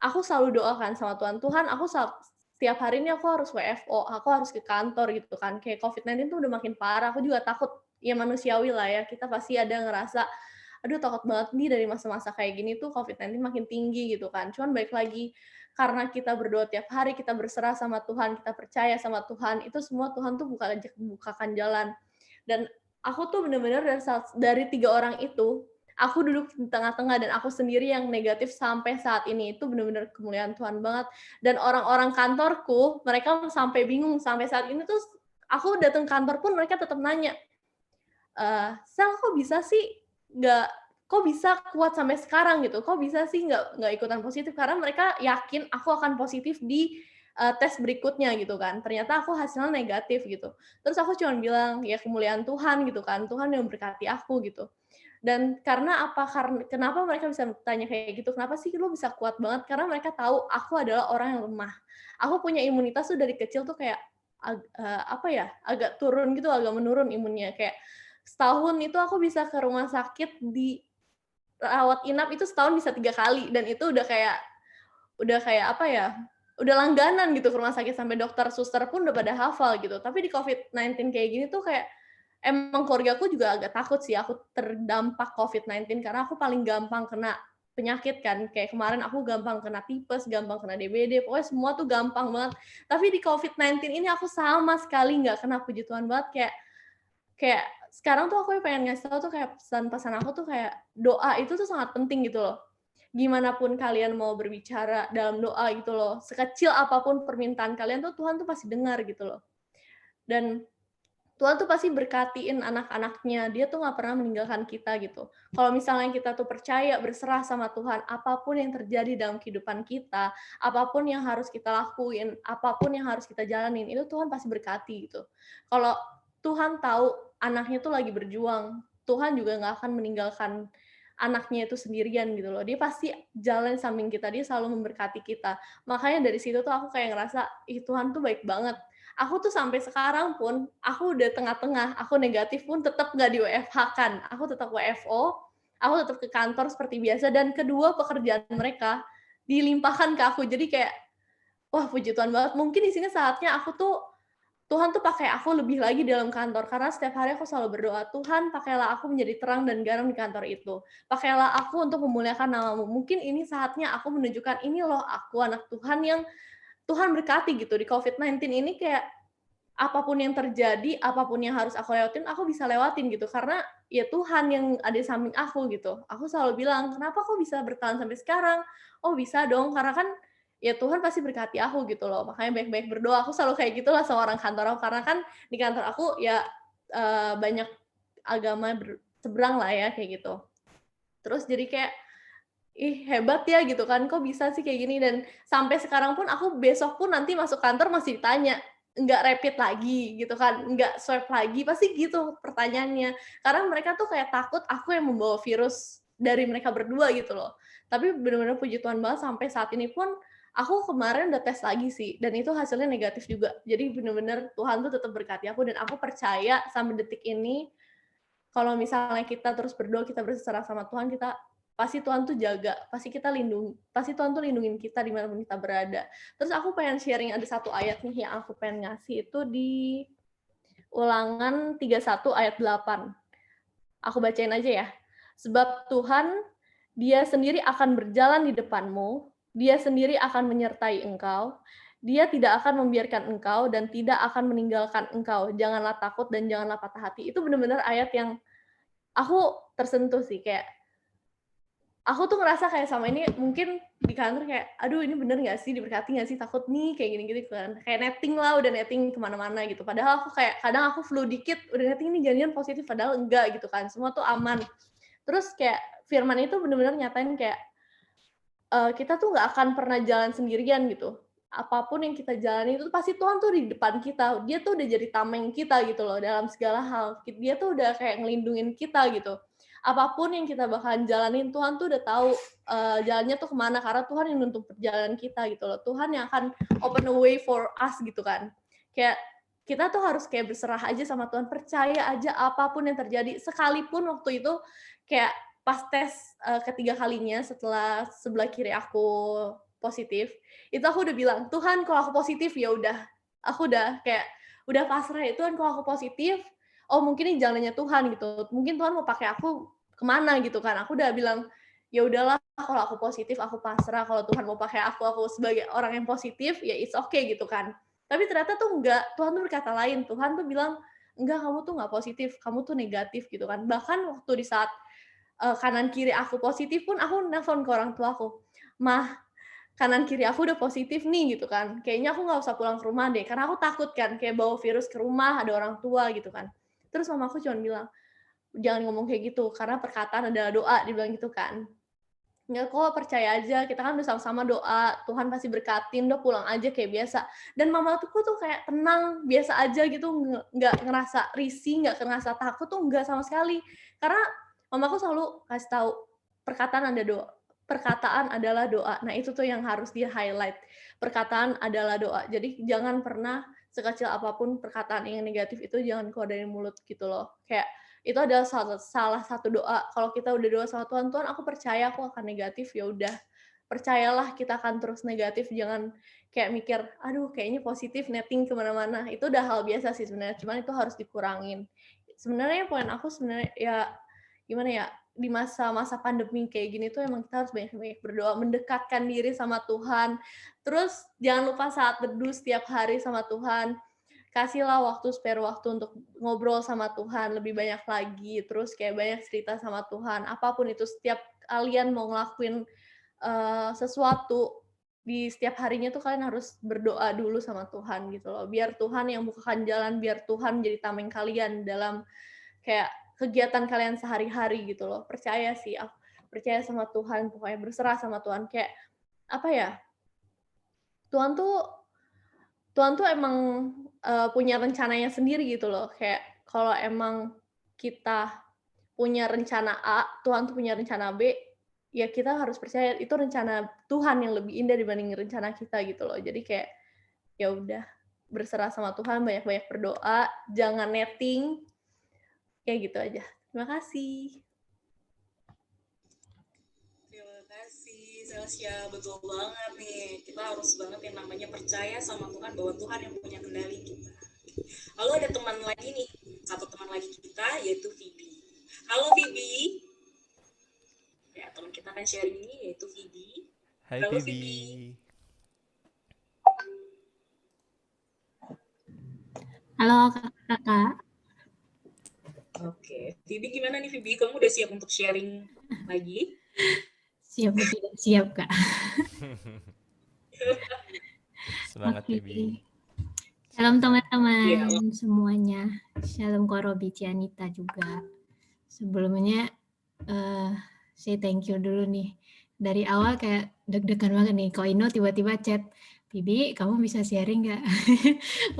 aku selalu doakan sama Tuhan, aku setiap hari ini aku harus WFO, aku harus ke kantor gitu kan, kayak COVID-19 tuh udah makin parah, aku juga takut, ya manusiawi lah ya, kita pasti ada ngerasa, aduh takut banget nih dari masa-masa kayak gini tuh COVID-19 makin tinggi gitu kan, cuman baik lagi, karena kita berdoa tiap hari, kita berserah sama Tuhan, kita percaya sama Tuhan, itu semua Tuhan tuh bukakan jalan. Dan aku tuh benar-benar dari 3 orang itu, aku duduk di tengah-tengah dan aku sendiri yang negatif sampai saat ini. Itu benar-benar kemuliaan Tuhan banget. Dan orang-orang kantorku, mereka sampai bingung. Sampai saat ini tuh aku datang kantor pun mereka tetap nanya, Sel, kok bisa sih kok bisa kuat sampai sekarang gitu? Kok bisa sih nggak ikutan positif? Karena mereka yakin aku akan positif di tes berikutnya gitu kan. Ternyata aku hasilnya negatif gitu. Terus aku cuma bilang, ya kemuliaan Tuhan gitu kan. Tuhan yang memberkati aku gitu. Dan karena kenapa mereka bisa bertanya kayak gitu? Kenapa sih lu bisa kuat banget? Karena mereka tahu aku adalah orang yang lemah. Aku punya imunitas tuh dari kecil tuh kayak agak turun gitu, agak menurun imunnya. Kayak setahun itu aku bisa ke rumah sakit di rawat inap itu setahun bisa 3 kali, dan itu udah kayak udah langganan gitu ke rumah sakit, sampai dokter suster pun udah pada hafal gitu. Tapi di COVID-19 kayak gini tuh kayak emang keluargaku juga agak takut sih aku terdampak COVID-19 karena aku paling gampang kena penyakit kan. Kayak kemarin aku gampang kena tipes, gampang kena DBD, pokoknya semua tuh gampang banget. Tapi di COVID-19 ini aku sama sekali nggak kena, puji Tuhan banget, kayak sekarang tuh aku pengen ngasih tahu tuh kayak pesan-pesan aku tuh kayak doa itu tuh sangat penting gitu loh. Gimana pun kalian mau berbicara dalam doa gitu loh, sekecil apapun permintaan kalian tuh Tuhan tuh pasti dengar gitu loh. Dan Tuhan tuh pasti berkatiin anak-anaknya, dia tuh nggak pernah meninggalkan kita gitu. Kalau misalnya kita tuh percaya, berserah sama Tuhan, apapun yang terjadi dalam kehidupan kita, apapun yang harus kita lakuin, apapun yang harus kita jalanin, itu Tuhan pasti berkati gitu. Kalau Tuhan tahu anaknya tuh lagi berjuang, Tuhan juga nggak akan meninggalkan anaknya itu sendirian gitu loh. Dia pasti jalan samping kita, dia selalu memberkati kita. Makanya dari situ tuh aku kayak ngerasa, ih Tuhan tuh baik banget. Aku tuh sampai sekarang pun, aku udah tengah-tengah, aku negatif pun tetap nggak di WFH-kan. Aku tetap WFO, aku tetap ke kantor seperti biasa, dan kedua pekerjaan mereka dilimpahkan ke aku. Jadi kayak, wah puji Tuhan banget. Mungkin di sini saatnya Tuhan tuh pakai aku lebih lagi dalam kantor, karena setiap hari aku selalu berdoa, Tuhan pakailah aku menjadi terang dan garam di kantor itu. Pakailah aku untuk memuliakan nama-Mu. Mungkin ini saatnya aku menunjukkan, ini loh aku anak Tuhan yang Tuhan berkati gitu. Di COVID-19 ini kayak apapun yang terjadi, apapun yang harus aku lewatin, aku bisa lewatin gitu. Karena ya Tuhan yang ada di samping aku gitu. Aku selalu bilang, kenapa kok bisa bertahan sampai sekarang? Oh bisa dong, karena kan ya Tuhan pasti berkati aku gitu loh. Makanya baik-baik berdoa. Aku selalu kayak gitulah sama orang kantor aku. Karena kan di kantor aku ya banyak agama seberang lah ya kayak gitu. Terus jadi kayak, ih hebat ya gitu kan, kok bisa sih kayak gini. Dan sampai sekarang pun aku besok pun nanti masuk kantor masih ditanya, nggak rapid lagi gitu kan, nggak swab lagi, pasti gitu pertanyaannya. Karena mereka tuh kayak takut aku yang membawa virus dari mereka berdua gitu loh. Tapi benar-benar puji Tuhan banget sampai saat ini pun aku kemarin udah tes lagi sih, dan itu hasilnya negatif juga. Jadi benar-benar Tuhan tuh tetap berkati aku, dan aku percaya sampai detik ini kalau misalnya kita terus berdoa, kita berserah sama Tuhan, pasti Tuhan tuh jaga, pasti Tuhan tuh lindungin kita dimanapun kita berada. Terus aku pengen sharing ada satu ayat nih yang aku pengen ngasih, itu di Ulangan 31 ayat 8. Aku bacain aja ya. Sebab Tuhan, Dia sendiri akan berjalan di depanmu, Dia sendiri akan menyertai engkau, Dia tidak akan membiarkan engkau dan tidak akan meninggalkan engkau. Janganlah takut dan janganlah patah hati. Itu benar-benar ayat yang aku tersentuh sih, kayak aku tuh ngerasa kayak sama ini mungkin di kantor kayak, aduh ini bener nggak sih, diberkati nggak sih, takut nih kayak gini-gini kan, kayak netting lah, udah netting kemana-mana gitu. Padahal aku kayak kadang aku flu dikit, udah netting ini jangan positif, padahal enggak gitu kan, semua tuh aman. Terus kayak firman itu bener-bener nyatain kayak kita tuh nggak akan pernah jalan sendirian gitu. Apapun yang kita jalani itu pasti Tuhan tuh di depan kita. Dia tuh udah jadi tameng kita gitu loh dalam segala hal. Dia tuh udah kayak ngelindungin kita gitu. Apapun yang kita bakalan jalanin, Tuhan tuh udah tahu jalannya tuh kemana, karena Tuhan yang nuntun perjalanan kita gitu loh. Tuhan yang akan open a way for us gitu kan. Kayak kita tuh harus kayak berserah aja sama Tuhan, percaya aja apapun yang terjadi. Sekalipun waktu itu kayak pas tes ketiga kalinya setelah sebelah kiri aku positif, itu aku udah bilang, Tuhan kalau aku positif ya udah, aku udah kayak udah pasrah ya Tuhan, kalau aku positif, oh mungkin ini jalannya Tuhan gitu, mungkin Tuhan mau pakai aku kemana gitu kan. Aku udah bilang ya udahlah, kalau aku positif aku pasrah, kalau Tuhan mau pakai aku sebagai orang yang positif ya it's okay gitu kan. Tapi ternyata tuh enggak, Tuhan tuh berkata lain. Tuhan tuh bilang, enggak, kamu tuh nggak positif, kamu tuh negatif gitu kan. Bahkan waktu di saat kanan kiri aku positif pun aku nelfon ke orang tua aku, mah kanan kiri aku udah positif nih gitu kan, kayaknya aku nggak usah pulang ke rumah deh, karena aku takut kan kayak bawa virus ke rumah, ada orang tua gitu kan. Terus mamaku cuma bilang, jangan ngomong kayak gitu, karena perkataan adalah doa, dibilang gitu kan. Nggak kok, percaya aja, kita kan udah sama-sama doa, Tuhan pasti berkatin, udah pulang aja kayak biasa. Dan mamaku tuh kayak tenang, biasa aja gitu, nggak ngerasa risih, nggak ngerasa takut tuh, nggak sama sekali. Karena mamaku selalu kasih tahu, perkataan adalah doa. Nah itu tuh yang harus di highlight, perkataan adalah doa. Jadi jangan pernah sekecil apapun perkataan yang negatif itu jangan keluar dari mulut gitu loh. Kayak itu adalah salah satu doa. Kalau kita udah doa sama Tuhan, Tuhan aku percaya aku akan negatif, ya udah percayalah kita akan terus negatif. Jangan kayak mikir, aduh kayaknya positif netting kemana-mana. Itu udah hal biasa sih sebenarnya, cuman itu harus dikurangin. Sebenarnya poin aku sebenarnya ya gimana ya, di masa-masa pandemi kayak gini tuh emang kita harus banyak-banyak berdoa, mendekatkan diri sama Tuhan. Terus jangan lupa saat berdoa setiap hari sama Tuhan. kasihlah spare waktu untuk ngobrol sama Tuhan lebih banyak lagi, terus kayak banyak cerita sama Tuhan. Apapun itu, setiap kalian mau ngelakuin sesuatu di setiap harinya tuh kalian harus berdoa dulu sama Tuhan gitu loh. Biar Tuhan yang bukakan jalan, biar Tuhan jadi tameng kalian dalam kayak kegiatan kalian sehari-hari gitu loh. Percaya sih, aku percaya sama Tuhan, pokoknya berserah sama Tuhan. Kayak apa ya? Tuhan tuh emang punya rencananya sendiri gitu loh. Kayak kalau emang kita punya rencana A, Tuhan tuh punya rencana B, ya kita harus percaya itu rencana Tuhan yang lebih indah dibanding rencana kita gitu loh. Jadi kayak ya udah, berserah sama Tuhan, banyak-banyak berdoa, jangan netting, kayak gitu aja. Terima kasih. Terima kasih Sasha, betul banget nih. Kita harus banget yang namanya percaya sama Tuhan, bahwa Tuhan yang punya kendali kita. Lalu ada teman lagi nih, satu teman lagi kita yaitu Phoebe. Halo Phoebe. Ya, teman kita kan sharing ini yaitu Phoebe. Hai Halo Phoebe. Halo kakak. Oke, Phoebe gimana nih Phoebe? Kamu udah siap untuk sharing lagi? Siap tidak siap kak? Semangat Oke. Phoebe. Shalom teman-teman Iya. semuanya. Shalom Korobi Cianita juga. Sebelumnya saya thank you dulu nih. Dari awal kayak deg-degan banget nih. Koino tiba-tiba chat, Phoebe kamu bisa sharing nggak?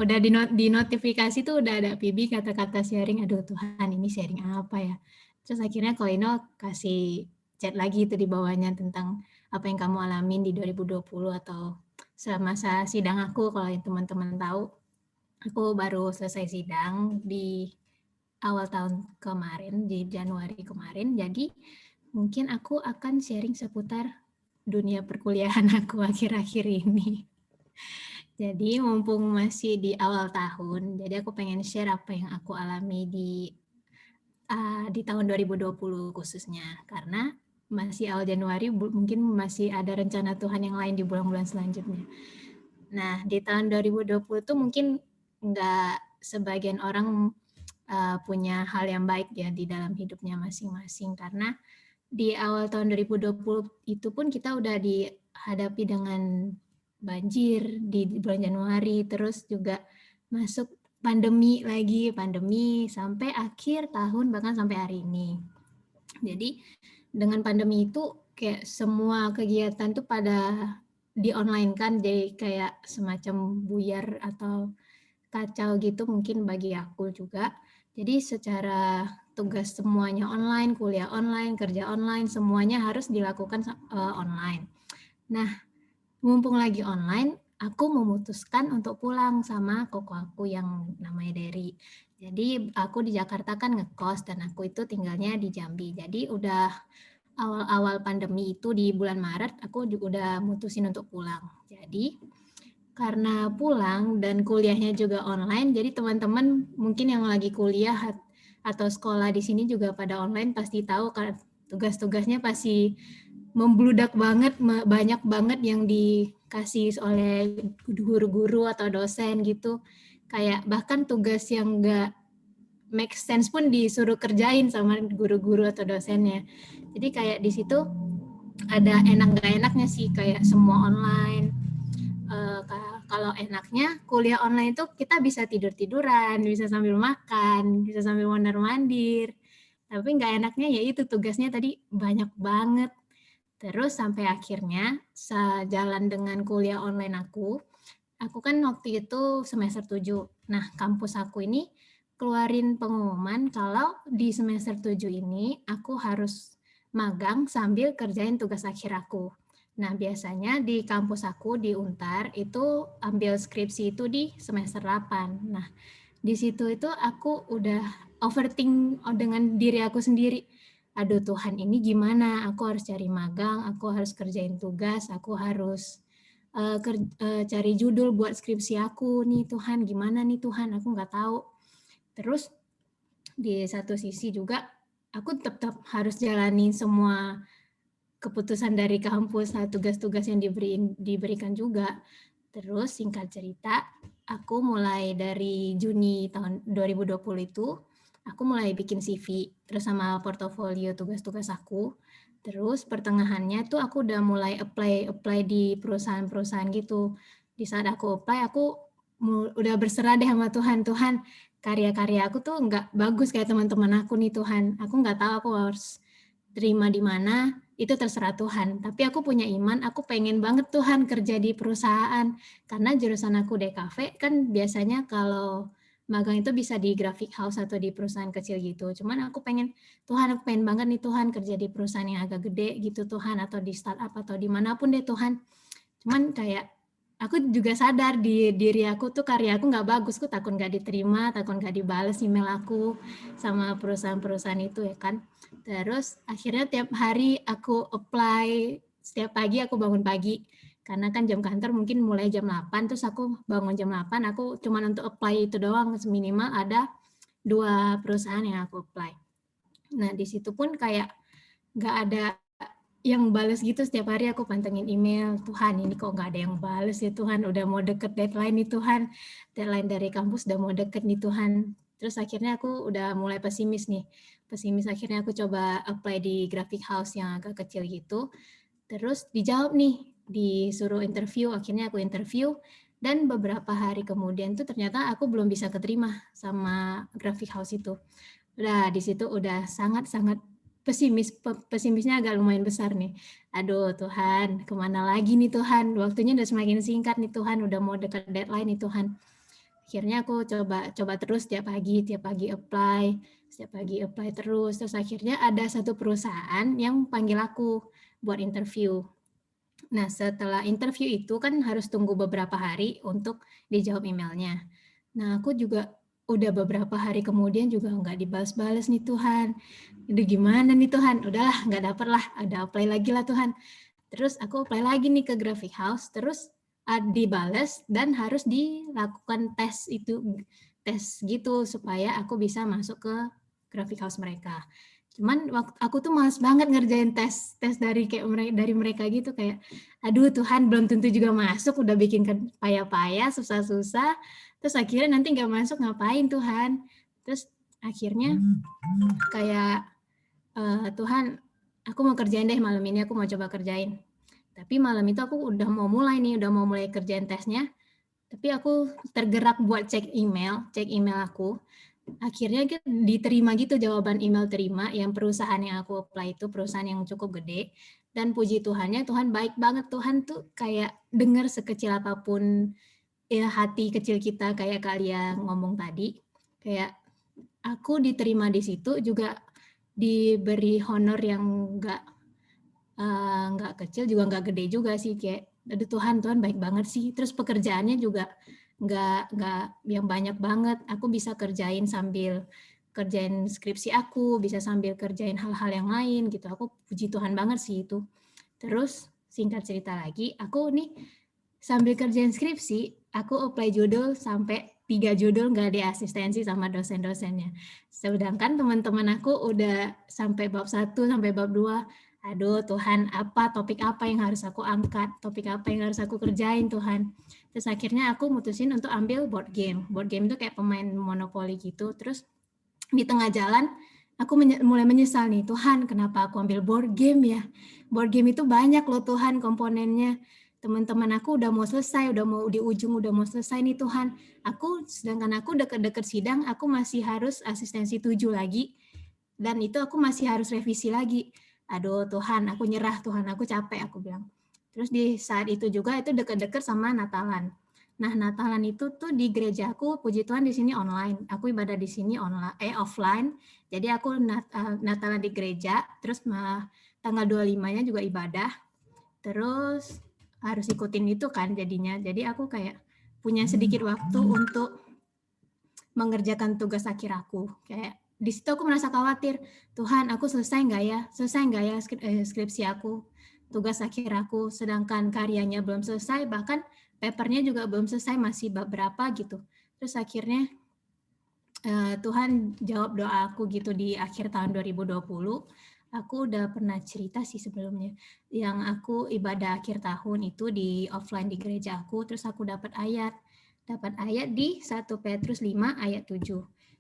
Udah di notifikasi tuh udah ada Phoebe kata-kata sharing. Aduh Tuhan ini sharing apa ya? Terus akhirnya Koino kasih chat lagi itu di bawahnya tentang apa yang kamu alamin di 2020 atau semasa sidang aku. Kalau teman-teman tahu, aku baru selesai sidang di awal tahun kemarin, di Januari kemarin. Jadi mungkin aku akan sharing seputar dunia perkuliahan aku akhir-akhir ini. Jadi mumpung masih di awal tahun, jadi aku pengen share apa yang aku alami di tahun 2020 khususnya. Karena masih awal Januari, mungkin masih ada rencana Tuhan yang lain di bulan-bulan selanjutnya. Nah, di tahun 2020 itu mungkin nggak sebagian orang punya hal yang baik ya di dalam hidupnya masing-masing. Karena di awal tahun 2020 itu pun kita udah dihadapi dengan banjir di bulan Januari, terus juga masuk pandemi sampai akhir tahun, bahkan sampai hari ini. Jadi dengan pandemi itu kayak semua kegiatan tuh pada di online kan, jadi kayak semacam buyar atau kacau gitu mungkin bagi aku juga. Jadi secara tugas semuanya online, kuliah online, kerja online, semuanya harus dilakukan online. Nah, mumpung lagi online, aku memutuskan untuk pulang sama koko aku yang namanya Derry. Jadi aku di Jakarta kan ngekos dan aku itu tinggalnya di Jambi. Jadi udah awal-awal pandemi itu di bulan Maret aku juga udah mutusin untuk pulang. Jadi karena pulang dan kuliahnya juga online, jadi teman-teman mungkin yang lagi kuliah atau sekolah di sini juga pada online pasti tahu kan tugas-tugasnya pasti membludak banget, banyak banget yang dikasih oleh guru-guru atau dosen gitu. Kayak bahkan tugas yang nggak make sense pun disuruh kerjain sama guru-guru atau dosennya. Jadi kayak di situ ada enak nggak enaknya sih, kayak semua online. Kalau enaknya kuliah online itu kita bisa tidur-tiduran, bisa sambil makan, bisa sambil mondar-mandir. Tapi nggak enaknya ya itu tugasnya tadi banyak banget. Terus sampai akhirnya sejalan dengan kuliah online aku kan waktu itu semester 7. Nah, kampus aku ini keluarin pengumuman kalau di semester 7 ini aku harus magang sambil kerjain tugas akhir aku. Nah, biasanya di kampus aku di Untar itu ambil skripsi itu di semester 8. Nah, di situ itu aku udah overthink dengan diri aku sendiri. Aduh Tuhan, ini gimana? Aku harus cari magang, aku harus kerjain tugas, aku harus cari judul buat skripsi aku. Nih Tuhan, gimana nih Tuhan? Aku nggak tahu. Terus di satu sisi juga aku tetap harus jalani semua keputusan dari kampus, tugas-tugas yang diberikan juga. Terus singkat cerita, aku mulai dari Juni tahun 2020 itu, aku mulai bikin CV, terus sama portofolio tugas-tugas aku. Terus pertengahannya tuh aku udah mulai apply di perusahaan-perusahaan gitu. Di saat aku apply, aku udah berserah deh sama Tuhan. Tuhan, karya-karya aku tuh nggak bagus kayak teman-teman aku nih Tuhan. Aku nggak tahu aku harus terima di mana, itu terserah Tuhan. Tapi aku punya iman, aku pengen banget Tuhan kerja di perusahaan. Karena jurusan aku DKV kan biasanya kalau magang itu bisa di graphic house atau di perusahaan kecil gitu. Cuman aku pengen, Tuhan aku pengen banget nih Tuhan kerja di perusahaan yang agak gede gitu Tuhan, atau di startup atau dimanapun deh Tuhan. Cuman kayak aku juga sadar di diri aku tuh karya aku nggak bagus, aku takut nggak diterima, takut nggak dibales email aku sama perusahaan-perusahaan itu ya kan. Terus akhirnya tiap hari aku apply, setiap pagi aku bangun pagi, karena kan jam kantor mungkin mulai jam 8, terus aku bangun jam 8, aku cuma untuk apply itu doang, minimal ada 2 perusahaan yang aku apply. Nah di situ pun kayak nggak ada yang bales gitu, setiap hari aku pantengin email, Tuhan ini kok nggak ada yang bales ya Tuhan, udah mau deket deadline nih Tuhan, deadline dari kampus udah mau deket nih Tuhan. Terus akhirnya aku udah mulai pesimis nih, akhirnya aku coba apply di graphic house yang agak kecil gitu, terus dijawab nih, disuruh interview, akhirnya aku interview, dan beberapa hari kemudian tuh ternyata aku belum bisa keterima sama graphic house itu. Udah di situ udah sangat-sangat pesimisnya agak lumayan besar nih. Aduh Tuhan, kemana lagi nih Tuhan? Waktunya udah semakin singkat nih Tuhan, udah mau dekat deadline nih Tuhan. Akhirnya aku coba terus tiap pagi apply terus. Terus akhirnya ada satu perusahaan yang panggil aku buat interview. Nah setelah interview itu kan harus tunggu beberapa hari untuk dijawab emailnya. Nah aku juga udah beberapa hari kemudian juga nggak dibalas-balas nih Tuhan. Udah gimana nih Tuhan? Udahlah nggak dapet lah, ada apply lagi lah Tuhan. Terus aku apply lagi nih ke graphic house, terus dibales dan harus dilakukan tes gitu supaya aku bisa masuk ke graphic house mereka. Cuman waktu aku tuh malas banget ngerjain tes dari mereka gitu, kayak aduh Tuhan belum tentu juga masuk, udah bikin payah-payah, susah-susah, terus akhirnya nanti nggak masuk ngapain Tuhan. Terus akhirnya kayak Tuhan, aku mau kerjain deh malam ini, aku mau coba kerjain. Tapi malam itu aku udah mau mulai kerjain tesnya, tapi aku tergerak buat cek email aku. Akhirnya diterima gitu jawaban email terima, yang perusahaan yang aku apply itu perusahaan yang cukup gede, dan puji Tuhannya Tuhan baik banget. Tuhan tuh kayak dengar sekecil apapun ya hati kecil kita, kayak kalian ngomong tadi, kayak aku diterima di situ juga diberi honor yang nggak kecil juga nggak gede juga sih, kayak aduh Tuhan baik banget sih. Terus pekerjaannya juga nggak yang banyak banget, aku bisa kerjain sambil kerjain skripsi aku, bisa sambil kerjain hal-hal yang lain gitu. Aku puji Tuhan banget sih itu. Terus singkat cerita lagi, aku nih sambil kerjain skripsi, aku apply judul sampai 3 judul nggak diasistensi sama dosen-dosennya. Sedangkan teman-teman aku udah sampai bab 1 sampai bab 2. Aduh Tuhan, topik apa yang harus aku angkat, topik apa yang harus aku kerjain Tuhan. Terus akhirnya aku mutusin untuk ambil board game. Board game itu kayak pemain monopoli gitu. Terus di tengah jalan aku mulai menyesal nih, Tuhan kenapa aku ambil board game ya? Board game itu banyak loh Tuhan komponennya. Teman-teman aku udah mau selesai, udah mau di ujung, udah mau selesai nih Tuhan. Sedangkan aku deket-deket sidang, aku masih harus asistensi 7 lagi. Dan itu aku masih harus revisi lagi. Aduh Tuhan, aku nyerah Tuhan, aku capek, aku bilang. Terus di saat itu juga itu deket-deket sama Natalan. Nah Natalan itu tuh di gereja aku, puji Tuhan di sini online. Aku ibadah di sini offline. Jadi aku Natalan di gereja, terus tanggal 25-nya juga ibadah. Terus harus ikutin itu kan jadinya. Jadi aku kayak punya sedikit waktu untuk mengerjakan tugas akhir aku. Kayak di situ aku merasa khawatir, Tuhan aku selesai nggak ya skripsi aku, tugas akhir aku, sedangkan karyanya belum selesai, bahkan papernya juga belum selesai, masih bab berapa gitu. Terus akhirnya Tuhan jawab doa aku gitu di akhir tahun 2020. Aku udah pernah cerita sih sebelumnya. Yang aku ibadah akhir tahun itu di offline di gereja aku, terus aku dapat ayat. Dapat ayat di 1 Petrus 5 ayat 7.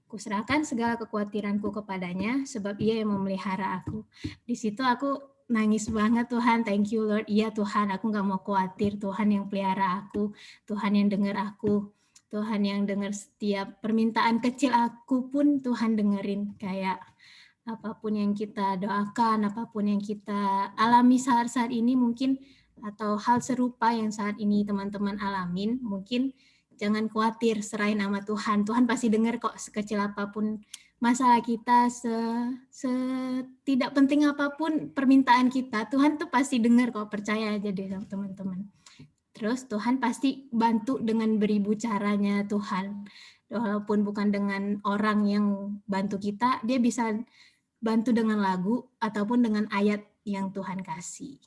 Kuserahkan segala kekhawatiranku kepadanya, sebab ia yang memelihara aku. Di situ aku nangis banget, Tuhan, thank you Lord. Iya Tuhan, aku gak mau khawatir. Tuhan yang pelihara aku, Tuhan yang dengar aku. Tuhan yang dengar setiap permintaan kecil aku pun Tuhan dengerin. Kayak apapun yang kita doakan, apapun yang kita alami saat-saat ini mungkin, atau hal serupa yang saat ini teman-teman alamin, mungkin jangan khawatir, serahin sama Tuhan. Tuhan pasti dengar kok, sekecil apapun masalah kita, tidak penting apapun permintaan kita, Tuhan tuh pasti dengar kok, percaya aja deh sama teman-teman. Terus Tuhan pasti bantu dengan beribu caranya Tuhan. Walaupun bukan dengan orang yang bantu kita, dia bisa bantu dengan lagu ataupun dengan ayat yang Tuhan kasih.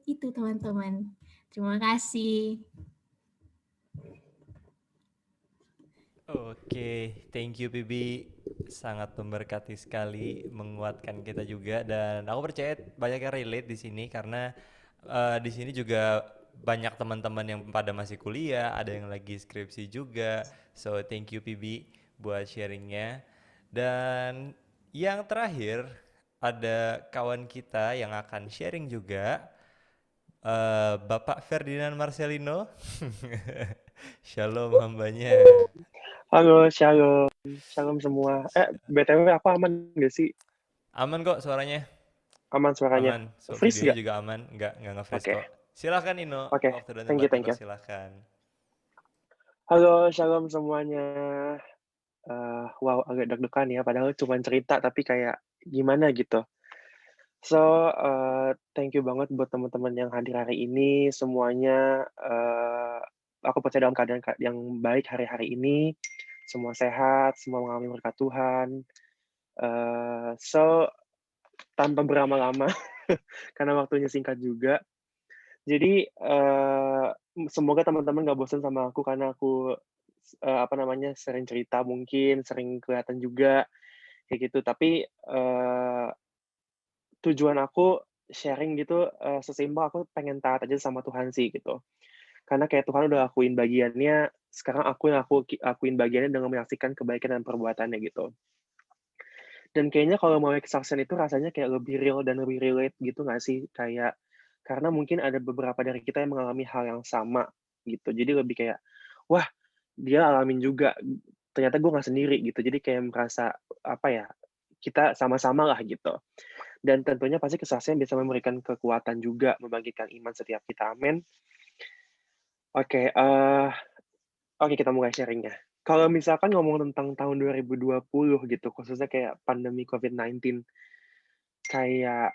Itu teman-teman. Terima kasih. Oke, thank you Bibi. Sangat memberkati sekali, menguatkan kita juga, dan aku percaya banyak yang relate di sini karena di sini juga banyak teman-teman yang pada masih kuliah, ada yang lagi skripsi juga. So thank you Bibi buat sharingnya. Dan yang terakhir ada kawan kita yang akan sharing juga, Bapak Ferdinand Marcelino. Shalom hambanya. Halo, shalom. Shalom semua. BTW aku aman nggak sih? Aman kok suaranya. Aman suaranya. Aman. So, Freeze videonya nggak? juga aman. Nggak nge-freeze Oke. kok. Silakan Ino. Oke. Waktu dan Thank you, tempatnya thank you. persilahkan. Halo, shalom semuanya. Wow, agak deg-degan ya. Padahal cuma cerita, tapi kayak gimana gitu. So, thank you banget buat teman-teman yang hadir hari ini. Semuanya, aku percaya dalam keadaan yang baik hari-hari ini. Semua sehat, semua mengalami berkat Tuhan. So, tanpa berlama-lama, karena waktunya singkat juga. Jadi, semoga teman-teman nggak bosan sama aku karena aku, sering cerita mungkin, sering kelihatan juga, kayak gitu. Tapi, tujuan aku sharing gitu, sesimpel aku pengen taat aja sama Tuhan sih, gitu. Karena kayak Tuhan udah lakuin bagiannya, sekarang aku yang lakuin bagiannya dengan menyaksikan kebaikan dan perbuatannya, gitu. Dan kayaknya kalau mau kesaksian itu rasanya kayak lebih real dan lebih relate gitu nggak sih? Kayak karena mungkin ada beberapa dari kita yang mengalami hal yang sama gitu. Jadi lebih kayak, wah dia alamin juga, ternyata gue nggak sendiri gitu. Jadi kayak merasa apa ya, kita sama-sama lah gitu. Dan tentunya pasti kesaksian bisa memberikan kekuatan juga, membangkitkan iman setiap kita. Amin. Oke, kita mulai sharingnya. Kalau misalkan ngomong tentang tahun 2020 gitu, khususnya kayak pandemi COVID-19, kayak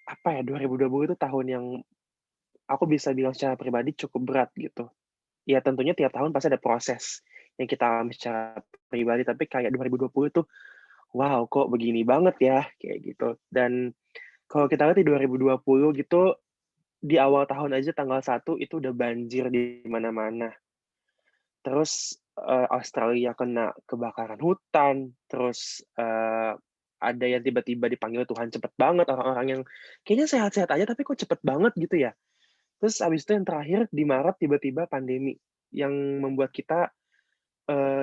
apa ya, 2020 itu tahun yang aku bisa bilang secara pribadi cukup berat gitu. Ya tentunya tiap tahun pasti ada proses yang kita alami secara pribadi, tapi kayak 2020 tuh, wow kok begini banget ya, kayak gitu. Dan kalau kita lihat di 2020 gitu, di awal tahun aja tanggal 1 itu udah banjir di mana-mana. Terus, Australia kena kebakaran hutan, terus, ada yang tiba-tiba dipanggil Tuhan cepet banget, orang-orang yang kayaknya sehat-sehat aja tapi kok cepet banget gitu ya. Terus abis itu yang terakhir di Maret tiba-tiba pandemi, yang membuat kita,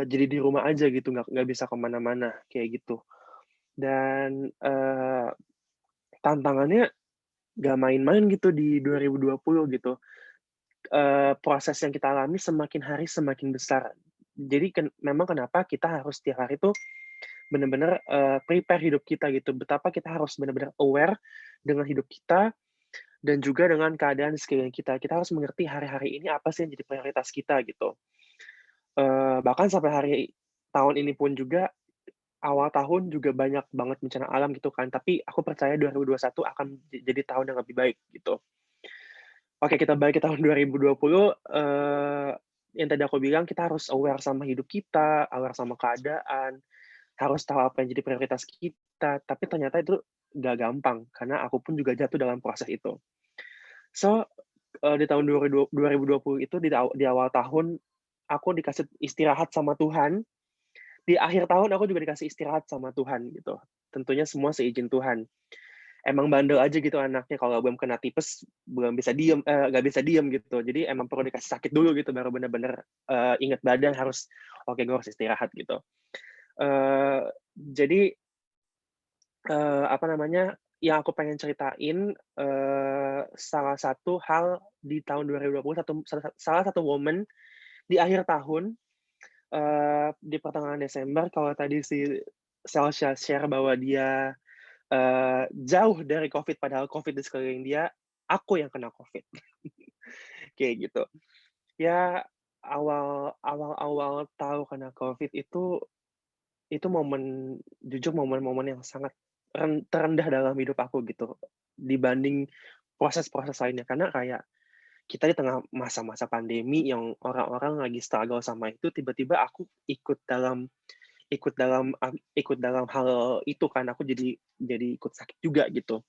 jadi di rumah aja gitu, nggak bisa ke mana-mana, kayak gitu. Dan, tantangannya nggak main-main gitu di 2020 gitu. Proses yang kita alami semakin hari semakin besar. Jadi memang kenapa kita harus setiap hari tuh benar-benar, prepare hidup kita gitu, betapa kita harus benar-benar aware dengan hidup kita dan juga dengan keadaan di sekeliling kita. Kita harus mengerti hari-hari ini apa sih yang jadi prioritas kita gitu. Bahkan sampai tahun ini pun juga, awal tahun juga banyak banget bencana alam gitu kan, tapi aku percaya 2021 akan jadi tahun yang lebih baik gitu. Oke, kita balik ke tahun 2020, yang tadi aku bilang kita harus aware sama hidup kita, aware sama keadaan, harus tahu apa yang jadi prioritas kita, tapi ternyata itu nggak gampang, karena aku pun juga jatuh dalam proses itu. So, di tahun 2020 itu di awal tahun, aku dikasih istirahat sama Tuhan, di akhir tahun aku juga dikasih istirahat sama Tuhan gitu. Tentunya semua seizin Tuhan. emang bandel aja gitu anaknya, kalau belum kena tipes belum bisa diem, nggak bisa diem gitu. Jadi emang perlu dikasih sakit dulu gitu baru bener-bener inget badan harus oke gue harus istirahat gitu. Jadi apa namanya, yang aku pengen ceritain, salah satu hal di tahun 2020, salah satu momen di akhir tahun, di pertengahan Desember, kalau tadi si Selsha share bahwa dia, jauh dari Covid, padahal Covid di sekeliling dia, aku yang kena Covid. Kayak gitu. Ya, awal-awal tahu kena Covid itu momen jujur momen-momen yang sangat terendah dalam hidup aku gitu, dibanding proses-proses lainnya. Karena kayak kita di tengah masa-masa pandemi yang orang-orang lagi struggle sama itu, tiba-tiba aku ikut dalam hal itu kan, aku jadi ikut sakit juga gitu.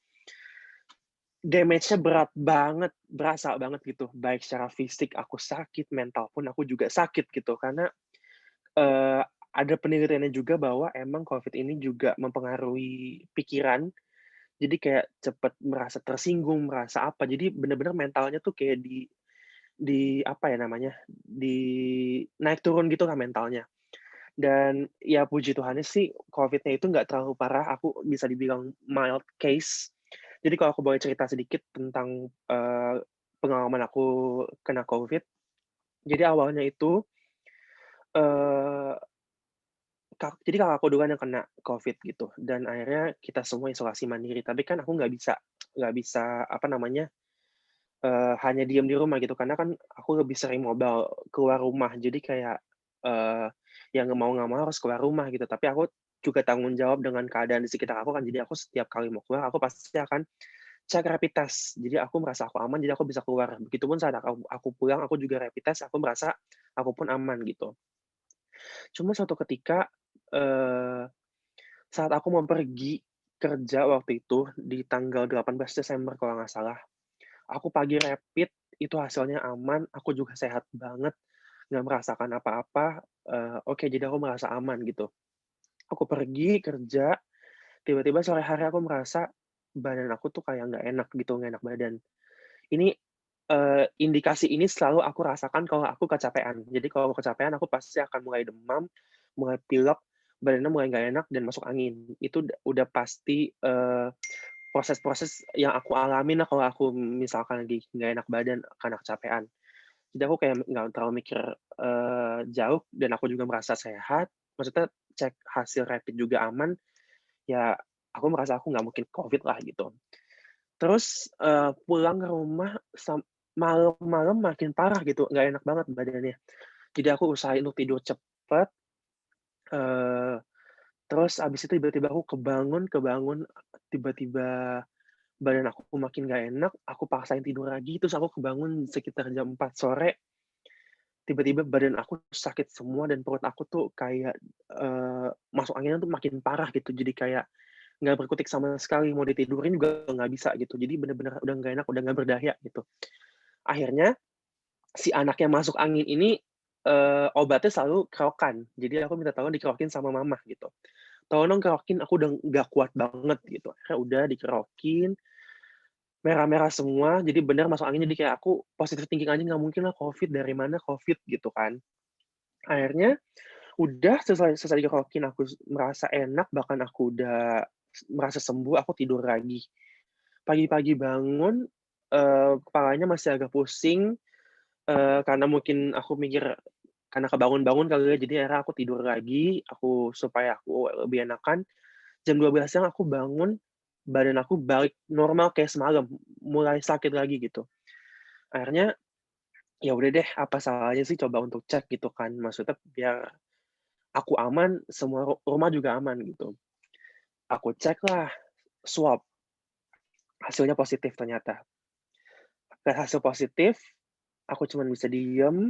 Damage-nya berat banget, berasa banget gitu, baik secara fisik aku sakit, mental pun aku juga sakit gitu. Karena, ada penelitiannya juga bahwa emang Covid ini juga mempengaruhi pikiran, jadi kayak cepet merasa tersinggung, merasa apa, jadi bener-bener mentalnya tuh kayak apa ya namanya, naik turun gitu lah mentalnya. Dan ya puji Tuhannya sih Covid-nya itu nggak terlalu parah, aku bisa dibilang mild case. Jadi kalau aku boleh cerita sedikit tentang, pengalaman aku kena Covid. Jadi awalnya itu, eee, jadi kakak aku duluan yang kena Covid gitu, dan akhirnya kita semua isolasi mandiri. Tapi kan aku nggak bisa apa namanya, hanya diem di rumah gitu, karena kan aku lebih sering mobile keluar rumah. Jadi kayak, eee, ya nggak mau harus keluar rumah gitu, tapi aku juga tanggung jawab dengan keadaan di sekitar aku kan. Jadi aku setiap kali mau keluar, aku pasti akan cek rapid test. Jadi aku merasa aku aman, jadi aku bisa keluar. Begitupun saat aku pulang, aku juga rapid test, aku merasa aku pun aman gitu. Cuma suatu ketika, saat aku mau pergi kerja waktu itu di tanggal 18 Desember kalau nggak salah, aku pagi rapid, itu hasilnya aman, aku juga sehat banget, nggak merasakan apa-apa, oke jadi aku merasa aman gitu. Aku pergi kerja, tiba-tiba sore hari aku merasa badan aku tuh kayak nggak enak gitu, nggak enak badan. Ini, indikasi ini selalu aku rasakan kalau aku kecapean. Jadi kalau aku kecapean aku pasti akan mulai demam, mulai pilek, badannya mulai nggak enak dan masuk angin. Itu udah pasti, proses-proses yang aku alamin lah kalau aku misalkan lagi nggak enak badan karena kecapean. Jadi aku kayak nggak terlalu mikir, jauh dan aku juga merasa sehat, maksudnya cek hasil rapid juga aman, ya aku merasa aku nggak mungkin Covid lah gitu. Terus, pulang ke rumah malam-malam makin parah gitu, nggak enak banget badannya. Jadi aku usahain untuk tidur cepet, eee, terus abis itu tiba-tiba aku kebangun, tiba-tiba badan aku makin nggak enak, aku paksain tidur lagi, terus aku kebangun sekitar jam 4 sore, tiba-tiba badan aku sakit semua dan perut aku tuh kayak, masuk anginnya tuh makin parah gitu. Jadi kayak nggak berkutik sama sekali, mau ditidurin juga nggak bisa gitu. Jadi bener-bener udah nggak enak, udah nggak berdaya gitu. Akhirnya si anak yang masuk angin ini, obatnya selalu kerokan. Jadi aku minta tolong dikerokin sama mama gitu. "Tolong dong kerokin, aku udah nggak kuat banget," gitu. Akhirnya udah dikerokin, merah-merah semua, jadi bener masuk angin, jadi kayak aku positive thinking aja, "Nggak mungkin lah Covid, dari mana Covid?" Gitu kan. Akhirnya udah selesai dikerokin, aku merasa enak, bahkan aku udah merasa sembuh, aku tidur lagi. Pagi-pagi bangun, kepalanya masih agak pusing, karena mungkin aku mikir karena kebangun-bangun kali ya, jadi akhirnya aku tidur lagi, supaya aku lebih enakan. Jam 12 siang aku bangun, badan aku balik normal kayak semalam, mulai sakit lagi gitu. Akhirnya, ya udah deh, apa salahnya sih coba untuk cek gitu kan, maksudnya biar aku aman, semua rumah juga aman gitu. Aku cek lah, swab, hasilnya positif ternyata. Pas hasil positif, aku cuman bisa diem,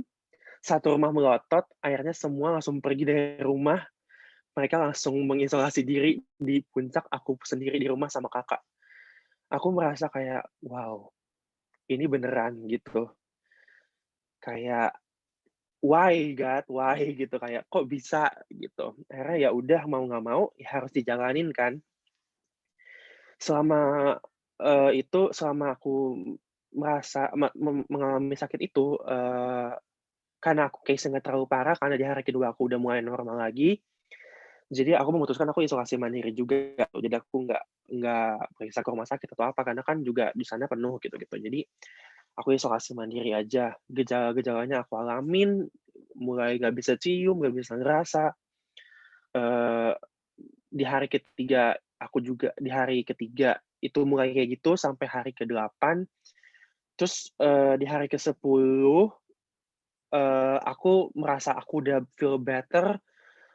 satu rumah melotot, akhirnya semua langsung pergi dari rumah, mereka langsung mengisolasi diri di puncak, aku sendiri di rumah sama kakak. Aku merasa kayak, wow, ini beneran gitu. Kayak, why God, why gitu, kayak kok bisa gitu. Akhirnya ya udah mau nggak mau, ya harus dijalanin kan. selama, selama aku merasa mengalami sakit itu, karena aku case-nya nggak terlalu parah, karena di hari kedua aku udah mulai normal lagi, jadi aku memutuskan aku isolasi mandiri juga. Jadi aku nggak periksa ke rumah sakit atau apa, karena kan juga di sana penuh gitu-gitu. Jadi aku isolasi mandiri aja. Gejala-gejalanya aku alamin, mulai nggak bisa cium, nggak bisa ngerasa. Eee, di hari ketiga di hari ketiga itu mulai kayak gitu sampai hari ke-8. Terus, di hari ke-10, aku merasa aku udah feel better,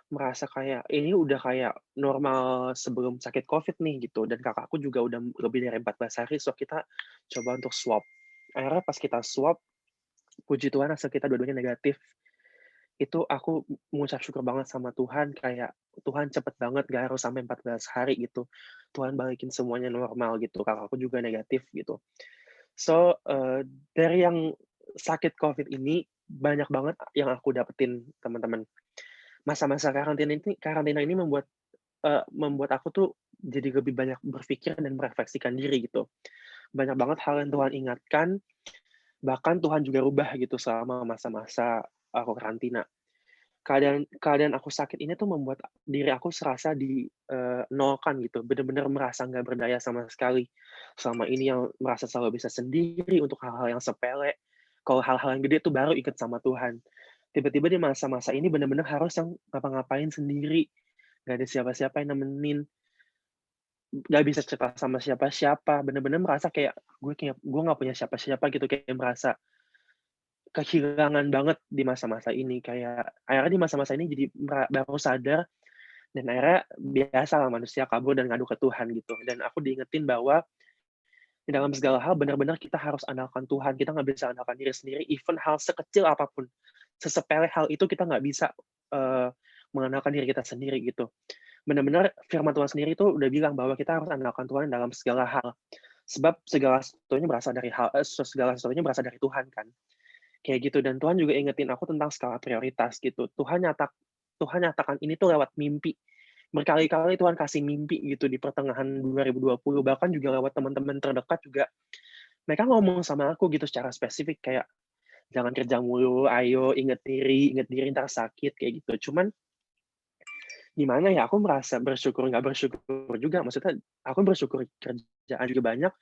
merasa kayak ini udah kayak normal sebelum sakit Covid nih gitu, dan kakakku juga udah lebih dari 14 hari, so kita coba untuk swab. Akhirnya pas kita swab, puji Tuhan hasil kita dua-duanya negatif. Itu aku mengucap syukur banget sama Tuhan, kayak Tuhan cepet banget, gak harus sampai 14 hari gitu. Tuhan balikin semuanya normal gitu, kakakku juga negatif gitu. So, dari yang sakit Covid ini, banyak banget yang aku dapetin, teman-teman. Masa-masa karantina ini membuat aku tuh jadi lebih banyak berpikir dan merefleksikan diri gitu. Banyak banget hal yang Tuhan ingatkan, bahkan Tuhan juga rubah gitu selama masa-masa aku karantina. Keadaan aku sakit ini tuh membuat diri aku serasa nolkan gitu, bener-bener merasa nggak berdaya sama sekali. Selama ini yang merasa selalu bisa sendiri untuk hal-hal yang sepele, kalau hal-hal yang gede tuh baru ikut sama Tuhan. Tiba-tiba di masa-masa ini bener-bener harus yang ngapa-ngapain sendiri, nggak ada siapa-siapa yang nemenin, nggak bisa cerita sama siapa-siapa, bener-bener merasa kayak gue nggak punya siapa-siapa gitu, kayak merasa kehilangan banget di masa-masa ini, kayak akhirnya di masa-masa ini jadi baru sadar, dan akhirnya biasalah manusia kabur dan ngadu ke Tuhan gitu. Dan aku diingetin bahwa di dalam segala hal benar-benar kita harus andalkan Tuhan, kita nggak bisa andalkan diri sendiri, even hal sekecil apapun, sesepele hal itu kita nggak bisa, mengandalkan diri kita sendiri gitu. Benar-benar firman Tuhan sendiri itu udah bilang bahwa kita harus andalkan Tuhan dalam segala hal, sebab segala sesuatunya berasal dari Tuhan kan. Kayak gitu, dan Tuhan juga ingetin aku tentang skala prioritas gitu. Tuhan nyatakan ini tuh lewat mimpi. Berkali-kali Tuhan kasih mimpi gitu di pertengahan 2020, bahkan juga lewat teman-teman terdekat juga. Mereka ngomong sama aku gitu secara spesifik kayak, "Jangan kerja mulu, ayo inget diri entar sakit," kayak gitu. Cuman gimana ya, aku merasa bersyukur nggak bersyukur juga. Maksudnya aku bersyukur kerjaan juga banyak,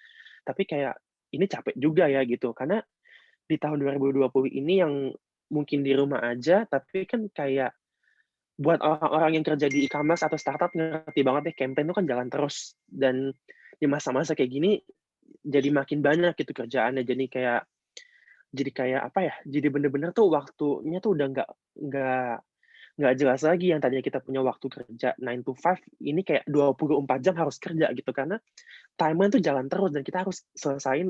tapi kayak ini capek juga ya gitu. Karena di tahun 2020 ini yang mungkin di rumah aja, tapi kan kayak buat orang-orang yang kerja di e-commerce atau startup ngerti banget deh, campaign itu kan jalan terus. Dan di masa-masa kayak gini, jadi makin banyak gitu kerjaannya. Jadi kayak apa ya, jadi bener-bener tuh waktunya tuh udah nggak jelas lagi. Yang tadinya kita punya waktu kerja 9 to 5, ini kayak 24 jam harus kerja gitu, karena timeline tuh jalan terus dan kita harus selesain,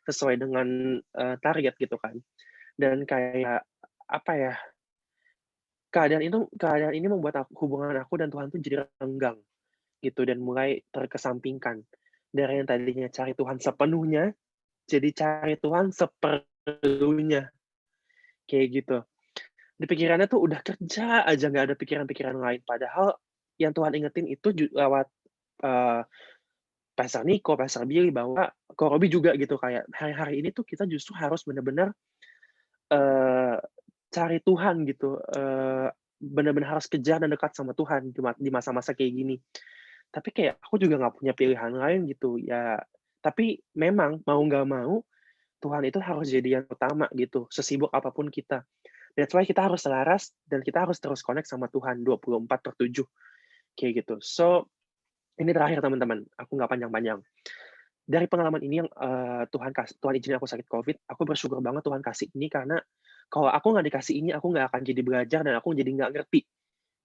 sesuai dengan, target gitu kan. Dan kayak, apa ya, keadaan ini membuat hubungan aku dan Tuhan tuh jadi renggang gitu, dan mulai terkesampingkan. Dari yang tadinya cari Tuhan sepenuhnya, jadi cari Tuhan seperlunya, kayak gitu. Di pikirannya tuh udah kerja aja, nggak ada pikiran-pikiran lain. Padahal yang Tuhan ingetin itu lewat, eee, Pastor Niko, Pastor Billy, bahwa Ko Robi juga gitu, kayak hari-hari ini tuh kita justru harus bener-bener, eee, cari Tuhan gitu, bener-bener harus kejar dan dekat sama Tuhan di masa-masa kayak gini. Tapi kayak aku juga nggak punya pilihan lain gitu, ya tapi memang mau nggak mau, Tuhan itu harus jadi yang utama gitu, sesibuk apapun kita. That's why kita harus selaras dan kita harus terus connect sama Tuhan 24/7, kayak gitu. So, ini terakhir teman-teman, aku nggak panjang-panjang. Dari pengalaman ini yang, Tuhan izinin aku sakit Covid, aku bersyukur banget Tuhan kasih ini, karena kalau aku nggak dikasih ini, aku nggak akan jadi belajar dan aku jadi nggak ngerti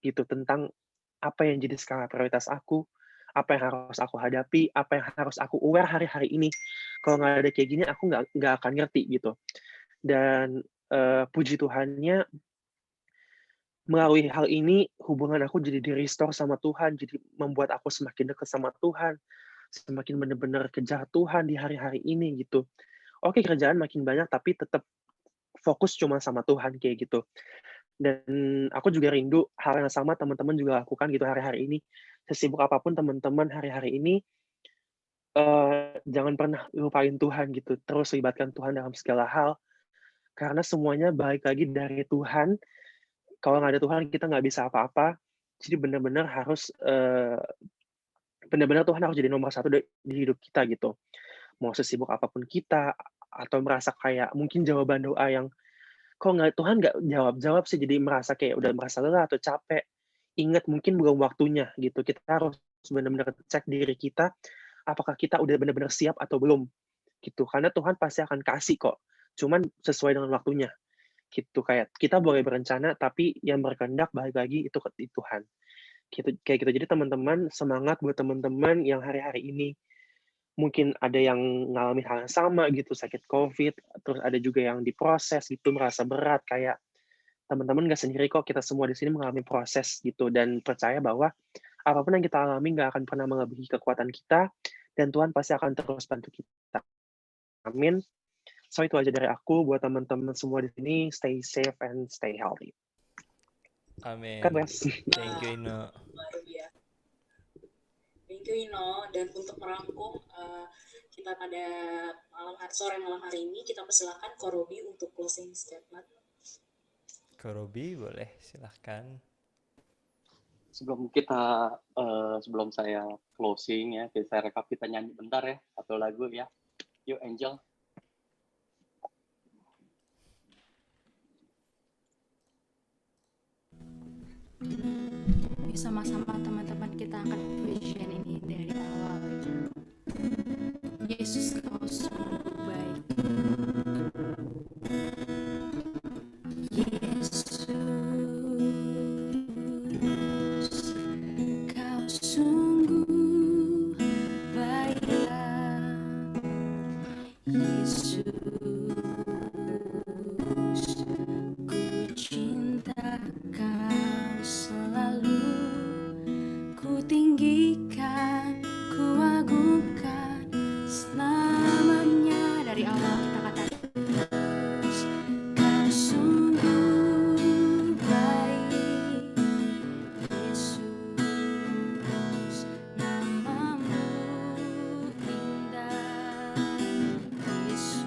gitu tentang apa yang jadi skala prioritas aku, apa yang harus aku hadapi, apa yang harus aku aware hari-hari ini. Kalau nggak ada kayak gini, aku nggak akan ngerti gitu. Dan, puji Tuhannya, melalui hal ini hubungan aku jadi di-restore sama Tuhan, jadi membuat aku semakin dekat sama Tuhan, semakin benar-benar kejar Tuhan di hari-hari ini gitu. Oke, kerjaan makin banyak tapi tetap fokus cuma sama Tuhan, kayak gitu. Dan aku juga rindu hal yang sama teman-teman juga lakukan gitu hari-hari ini. Sesibuk apapun teman-teman hari-hari ini, jangan pernah lupain Tuhan gitu, terus libatkan Tuhan dalam segala hal, karena semuanya balik lagi dari Tuhan. Kalau nggak ada Tuhan kita nggak bisa apa-apa. Jadi benar-benar harus, benar-benar Tuhan harus jadi nomor satu di hidup kita gitu. Mau sesibuk apapun kita, atau merasa kayak mungkin jawaban doa yang, kok Tuhan nggak jawab-jawab sih, jadi merasa kayak udah merasa lelah atau capek. Ingat mungkin belum waktunya gitu. Kita harus benar-benar cek diri kita, apakah kita udah benar-benar siap atau belum gitu. Karena Tuhan pasti akan kasih kok, cuman sesuai dengan waktunya gitu. Kayak kita boleh berencana, tapi yang berkehendak balik lagi itu ke Tuhan gitu, kayak gitu. Jadi teman-teman, semangat buat teman-teman yang hari-hari ini mungkin ada yang ngalamin hal yang sama gitu, sakit COVID, terus ada juga yang diproses gitu, merasa berat. Kayak teman-teman nggak sendiri kok, kita semua di sini mengalami proses gitu, dan percaya bahwa apapun yang kita alami nggak akan pernah melebihi kekuatan kita, dan Tuhan pasti akan terus bantu kita. Amin. So itu aja dari aku buat teman-teman semua di sini. Stay safe and stay healthy. Amin. God bless. Thank you, Ino. Luar biasa. Thank you, Ino. Dan untuk merangkum kita pada sore malam hari ini, kita persilakan Ko Robi untuk closing statement. Ko Robi boleh, silahkan. Sebelum saya closing ya, saya rekap, kita nyanyi bentar ya, satu lagu ya. Yuk Angel. Yuk sama-sama teman-teman kita angkat pujian ini dari awal. Yesus kau sungguh baik. Yesus kau sungguh baiklah. Yesus ku cinta kau selalu, ku tinggikan, ku agungkan selamanya. Dari awal kita katakan terus, kau sungguh baik. Yesus, namamu indah. Yesus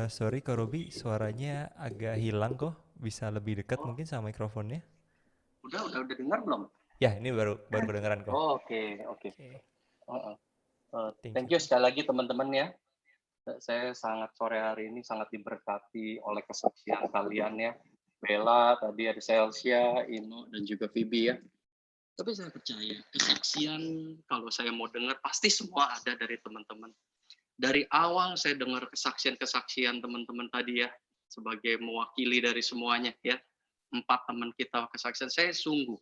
Sorry Kak Robi, suaranya agak hilang kok. Bisa lebih dekat Oh, mungkin sama mikrofonnya? udah dengar belum? Ya, ini baru kedengeran kok. Oh, oke. Oke, Heeh. thank Thank you you Kak. sekali lagi teman-teman ya. Saya sangat sore hari ini sangat diberkati oleh kesaksian kalian ya. Bella, tadi ada Celsia, Ino, dan juga Vivi ya. Tapi saya percaya kesaksian kalau saya mau dengar pasti semua ada dari teman-teman. Dari awal saya dengar kesaksian-kesaksian teman-teman tadi ya, sebagai mewakili dari semuanya ya. 4 teman kita kesaksian, saya sungguh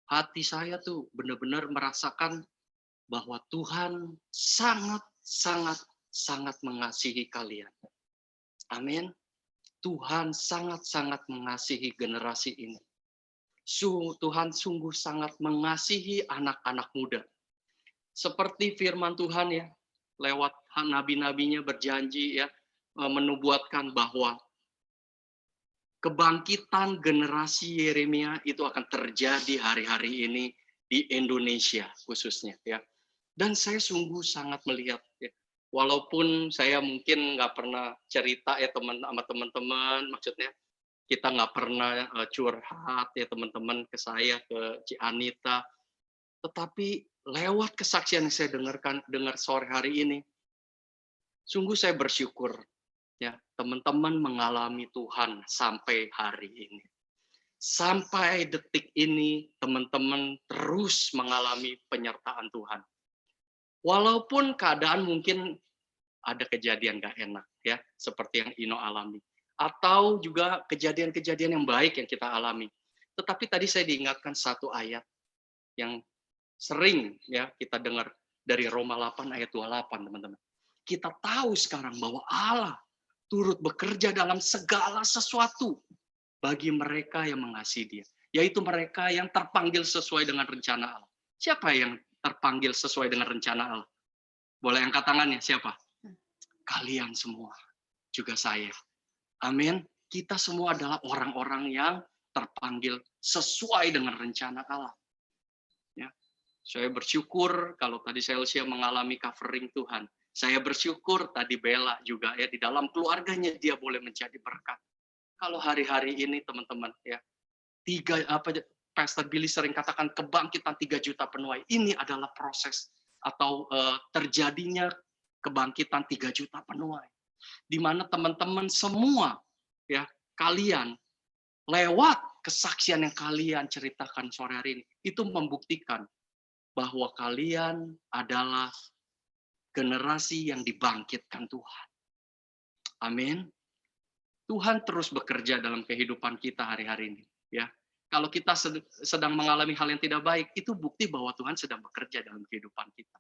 hati saya tuh benar-benar merasakan bahwa Tuhan sangat mengasihi kalian. Amin. Tuhan sangat mengasihi generasi ini. Tuhan sungguh sangat mengasihi anak-anak muda. Seperti firman Tuhan ya, lewat nabi-nabinya berjanji ya, menubuatkan bahwa kebangkitan generasi Yeremia itu akan terjadi hari-hari ini di Indonesia khususnya ya. Dan saya sungguh sangat melihat ya, walaupun saya mungkin nggak pernah cerita ya sama teman-teman, maksudnya kita nggak pernah curhat ya teman-teman ke saya, ke Ci Anita, tetapi lewat kesaksian yang saya dengar sore hari ini, sungguh saya bersyukur ya teman-teman mengalami Tuhan sampai hari ini. Sampai detik ini teman-teman terus mengalami penyertaan Tuhan. Walaupun keadaan mungkin ada kejadian gak enak ya, seperti yang Ino alami. Atau juga kejadian-kejadian yang baik yang kita alami. Tetapi tadi saya diingatkan satu ayat yang sering ya kita dengar dari Roma 8 ayat 28 teman-teman. Kita tahu sekarang bahwa Allah turut bekerja dalam segala sesuatu bagi mereka yang mengasihi Dia, yaitu mereka yang terpanggil sesuai dengan rencana Allah. Siapa yang terpanggil sesuai dengan rencana Allah? Boleh angkat tangannya, siapa? Kalian semua, juga saya. Amin. Kita semua adalah orang-orang yang terpanggil sesuai dengan rencana Allah. Ya. Saya bersyukur kalau tadi Celsia mengalami covering Tuhan. Saya bersyukur tadi Bella juga ya di dalam keluarganya dia boleh menjadi berkat. Kalau hari-hari ini teman-teman ya, Pastor Billy sering katakan kebangkitan 3 juta penuai. Ini adalah proses atau terjadinya kebangkitan 3 juta penuai. Di mana teman-teman semua ya, kalian lewat kesaksian yang kalian ceritakan sore hari ini itu membuktikan bahwa kalian adalah generasi yang dibangkitkan Tuhan. Amin. Tuhan terus bekerja dalam kehidupan kita hari-hari ini ya. Kalau kita sedang mengalami hal yang tidak baik, itu bukti bahwa Tuhan sedang bekerja dalam kehidupan kita.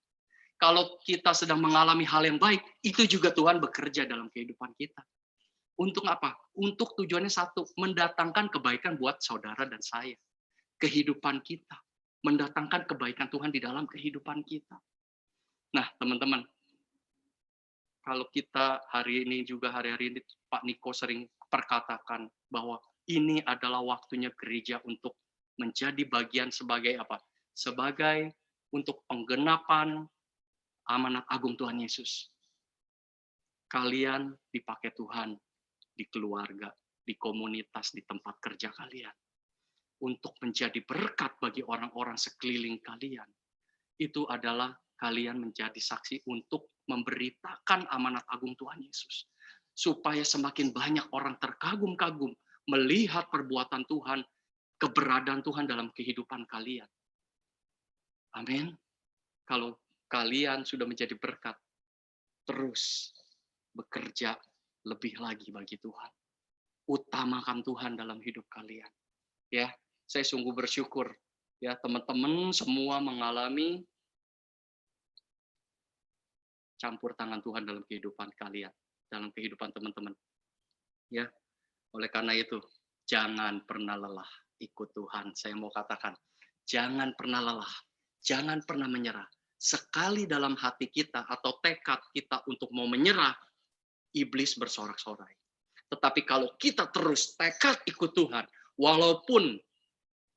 Kalau kita sedang mengalami hal yang baik, itu juga Tuhan bekerja dalam kehidupan kita. Untuk apa? Untuk tujuannya satu, mendatangkan kebaikan buat saudara dan saya. Kehidupan kita. Mendatangkan kebaikan Tuhan di dalam kehidupan kita. Nah, teman-teman, kalau kita hari ini Pak Niko sering perkatakan bahwa ini adalah waktunya gereja untuk menjadi bagian sebagai apa? Sebagai untuk penggenapan amanat agung Tuhan Yesus. Kalian dipakai Tuhan di keluarga, di komunitas, di tempat kerja kalian. Untuk menjadi berkat bagi orang-orang sekeliling kalian. Itu adalah kalian menjadi saksi untuk memberitakan amanat agung Tuhan Yesus. Supaya semakin banyak orang terkagum-kagum melihat perbuatan Tuhan, keberadaan Tuhan dalam kehidupan kalian. Amin. Kalau kalian sudah menjadi berkat, terus bekerja lebih lagi bagi Tuhan. Utamakan Tuhan dalam hidup kalian. Ya, saya sungguh bersyukur ya teman-teman semua mengalami campur tangan Tuhan dalam kehidupan kalian, dalam kehidupan teman-teman. Ya, oleh karena itu, jangan pernah lelah ikut Tuhan. Saya mau katakan, jangan pernah lelah, jangan pernah menyerah. Sekali dalam hati kita atau tekad kita untuk mau menyerah, iblis bersorak-sorai. Tetapi kalau kita terus tekad ikut Tuhan, walaupun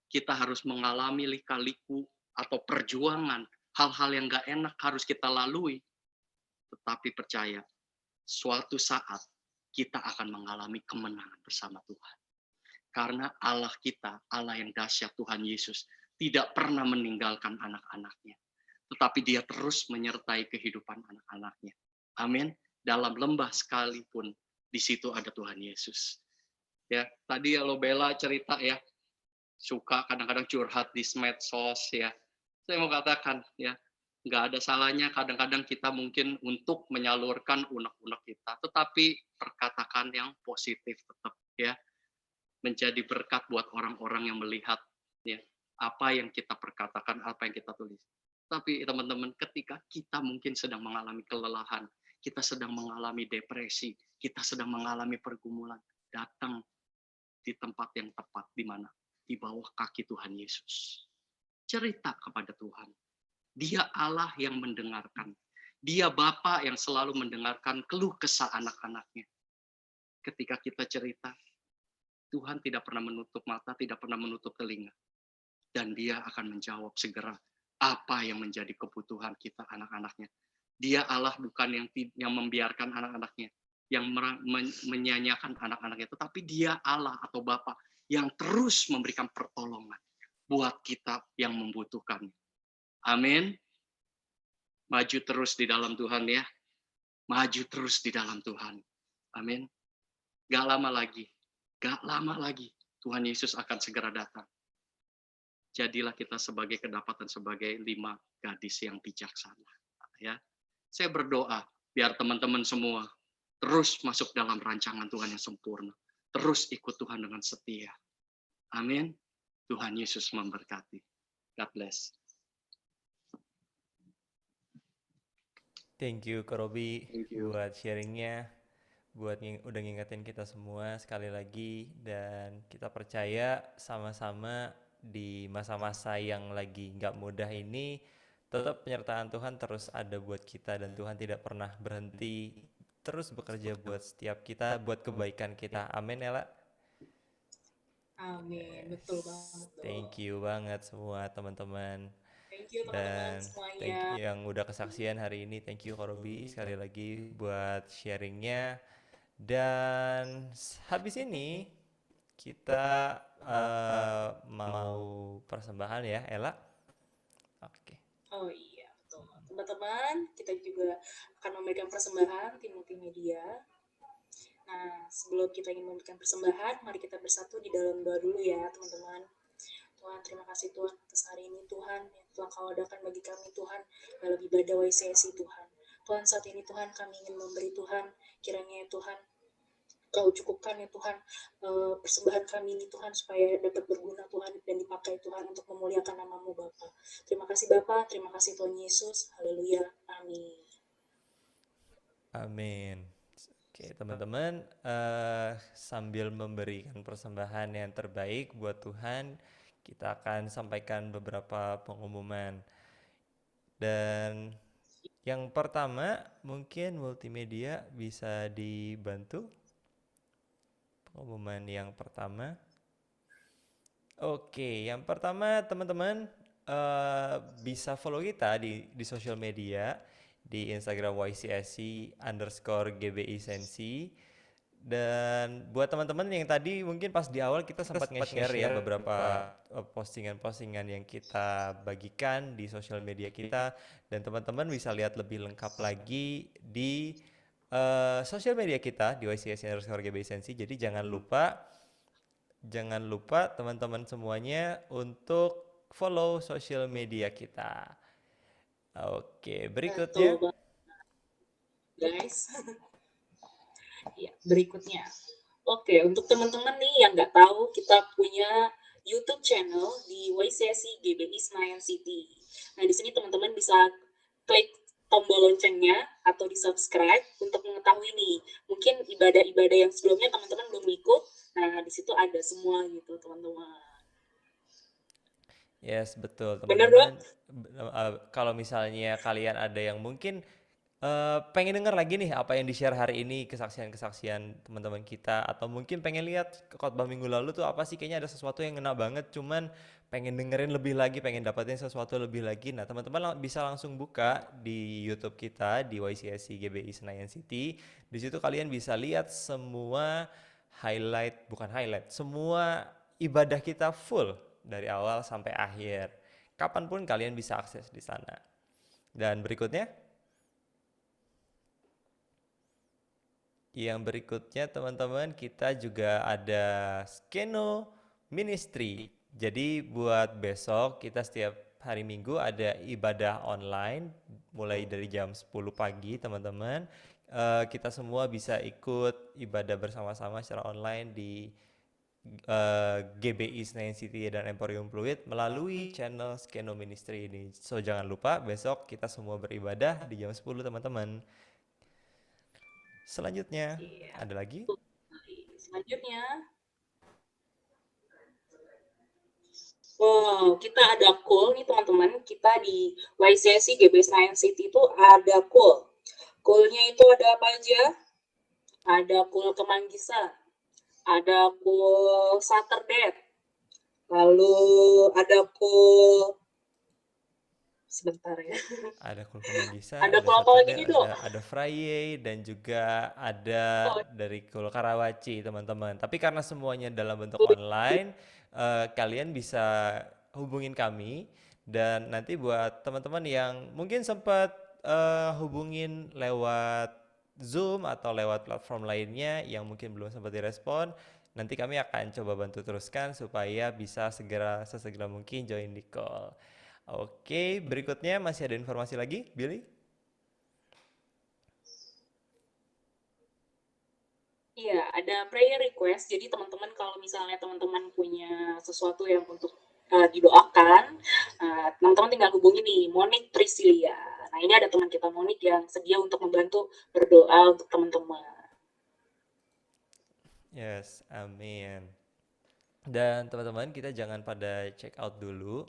kita harus mengalami lika-liku atau perjuangan, hal-hal yang gak enak harus kita lalui, Tetapi percaya, suatu saat kita akan mengalami kemenangan bersama Tuhan. Karena Allah kita, Allah yang dahsyat, Tuhan Yesus, tidak pernah meninggalkan anak-anaknya. Tetapi dia terus menyertai kehidupan anak-anaknya. Amin. Dalam lembah sekalipun, di situ ada Tuhan Yesus. Ya, tadi ya lo Bella cerita ya, suka kadang-kadang curhat di medsos ya. Saya mau katakan ya, nggak ada salahnya kadang-kadang kita mungkin untuk menyalurkan unek-unek kita, tetapi perkatakan yang positif tetap ya, menjadi berkat buat orang-orang yang melihat ya apa yang kita perkatakan, apa yang kita tulis. Tapi teman-teman, ketika kita mungkin sedang mengalami kelelahan, kita sedang mengalami depresi, kita sedang mengalami pergumulan, datang di tempat yang tepat, di mana? Di bawah kaki Tuhan Yesus. Cerita kepada Tuhan. Dia Allah yang mendengarkan. Dia Bapa yang selalu mendengarkan keluh kesah anak-anaknya. Ketika kita cerita, Tuhan tidak pernah menutup mata, tidak pernah menutup telinga. Dan dia akan menjawab segera apa yang menjadi kebutuhan kita anak-anaknya. Dia Allah bukan yang membiarkan anak-anaknya, yang menyanyiakan anak-anaknya, tetapi dia Allah atau Bapa yang terus memberikan pertolongan buat kita yang membutuhkannya. Amin. Maju terus di dalam Tuhan ya. Maju terus di dalam Tuhan. Amin. Gak lama lagi Tuhan Yesus akan segera datang. Jadilah kita sebagai kedapatan sebagai 5 gadis yang bijaksana. Ya, saya berdoa biar teman-teman semua terus masuk dalam rancangan Tuhan yang sempurna. Terus ikut Tuhan dengan setia. Amin. Tuhan Yesus memberkati. God bless. Thank you Kak Robi buat sharingnya, buat udah ngingetin kita semua sekali lagi, dan kita percaya sama-sama di masa-masa yang lagi nggak mudah ini tetap penyertaan Tuhan terus ada buat kita, dan Tuhan tidak pernah berhenti terus bekerja buat setiap kita, buat kebaikan kita. Amin Ella. Amin, betul banget. Thank you banget semua teman-teman. Thank you teman-teman Dan semuanya. thank you yang udah kesaksian hari ini. Thank you Kak Robi sekali lagi buat sharingnya. Dan habis ini kita mau persembahan ya Ella. Oke. Oh iya, betul. Teman-teman, kita juga akan memberikan persembahan tim multimedia. Nah, sebelum kita ingin memberikan persembahan, mari kita bersatu di dalam doa dulu ya, teman-teman. Tuhan, terima kasih Tuhan atas hari ini Tuhan, yang telah Kau adakan bagi kami Tuhan, dalam ibadah YCSI Tuhan. Tuhan, saat ini Tuhan kami ingin memberi Tuhan, kiranya ya Tuhan, Kau cukupkan ya Tuhan persembahan kami ini Tuhan, supaya dapat berguna Tuhan dan dipakai Tuhan untuk memuliakan nama-Mu Bapa. Terima kasih Bapa, terima kasih Tuhan Yesus, haleluya, amin. Amin. Oke teman-teman, sambil memberikan persembahan yang terbaik buat Tuhan, kita akan sampaikan beberapa pengumuman. Dan yang pertama, mungkin multimedia bisa dibantu. Pengumuman yang pertama. Oke, yang pertama teman-teman bisa follow kita di sosial media, di Instagram YCSI_GBI Sensi. Dan buat teman-teman yang tadi mungkin pas di awal kita sempat nge-share ya beberapa postingan-postingan yang kita bagikan di sosial media kita, dan teman-teman bisa lihat lebih lengkap lagi di sosial media kita di YCSI_GBI Sensi. Jadi jangan lupa teman-teman semuanya untuk follow sosial media kita. Oke, berikutnya Guys. Ya, berikutnya. Oke, untuk teman-teman nih yang nggak tahu, kita punya YouTube channel di YCSI GBI Senayan City. Nah, di sini teman-teman bisa klik tombol loncengnya atau di-subscribe untuk mengetahui nih, mungkin ibadah-ibadah yang sebelumnya teman-teman belum ikut. Nah, di situ ada semua gitu, teman-teman. Yes, betul Benar, teman-teman. Kalau misalnya kalian ada yang mungkin pengen denger lagi nih apa yang di-share hari ini, kesaksian-kesaksian teman-teman kita, atau mungkin pengen lihat khotbah minggu lalu tuh apa sih, kayaknya ada sesuatu yang ngena banget, cuman pengen dengerin lebih lagi, pengen dapetin sesuatu lebih lagi. Nah, teman-teman bisa langsung buka di YouTube kita di YCSC GBI Senayan City. Di situ kalian bisa lihat semua semua ibadah kita full dari awal sampai akhir. Kapanpun kalian bisa akses di sana. Dan yang berikutnya teman-teman, kita juga ada Skeno Ministry. Jadi buat besok kita setiap hari Minggu ada ibadah online mulai dari jam 10 pagi teman-teman. Kita semua bisa ikut ibadah bersama-sama secara online di GBI Senayan City dan Emporium Fluid melalui channel Skeno Ministry ini. So jangan lupa besok kita semua beribadah di jam 10 teman-teman. Selanjutnya, ada lagi? Selanjutnya, wow, kita ada call nih teman-teman. Kita di YCSC GBI Senayan City itu ada call. Call-nya itu ada apa aja? Ada call Kemanggisan, ada call Saturday, lalu ada call sebentar ya. Ada Kul Kemanggisan, Ada ada call apa lagi Saturday, nih, Dok? ada Friday, dan juga ada dari Kul Karawaci teman-teman. Tapi karena semuanya dalam bentuk online, kalian bisa hubungin kami. Dan nanti buat teman-teman yang mungkin sempat hubungin lewat Zoom atau lewat platform lainnya yang mungkin belum sempat direspon, nanti kami akan coba bantu teruskan supaya bisa sesegera mungkin join di call. Oke, berikutnya masih ada informasi lagi, Billy? Iya, ada prayer request. Jadi teman-teman kalau misalnya teman-teman punya sesuatu yang untuk didoakan, teman-teman tinggal hubungi nih Monik Priscilia. Nah, ini ada teman kita Monik yang sedia untuk membantu berdoa untuk teman-teman. Yes, amin. Dan teman-teman, kita jangan pada check out dulu.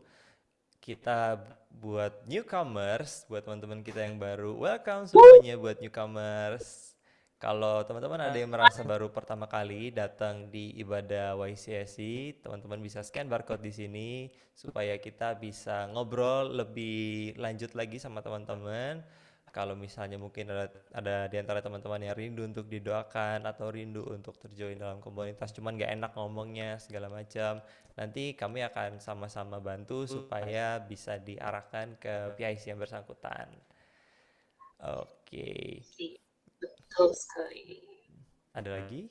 Kita buat newcomers, buat teman-teman kita yang baru, welcome semuanya buat newcomers. Kalau teman-teman ada yang merasa baru pertama kali datang di ibadah YCSC, teman-teman bisa scan barcode di sini supaya kita bisa ngobrol lebih lanjut lagi sama teman-teman. Kalau misalnya mungkin ada di antara teman-teman yang rindu untuk didoakan atau rindu untuk terjoin dalam komunitas, cuman gak enak ngomongnya segala macam, nanti kami akan sama-sama bantu supaya bisa diarahkan ke PIC yang bersangkutan. Oke. Betul sekali. Ada lagi?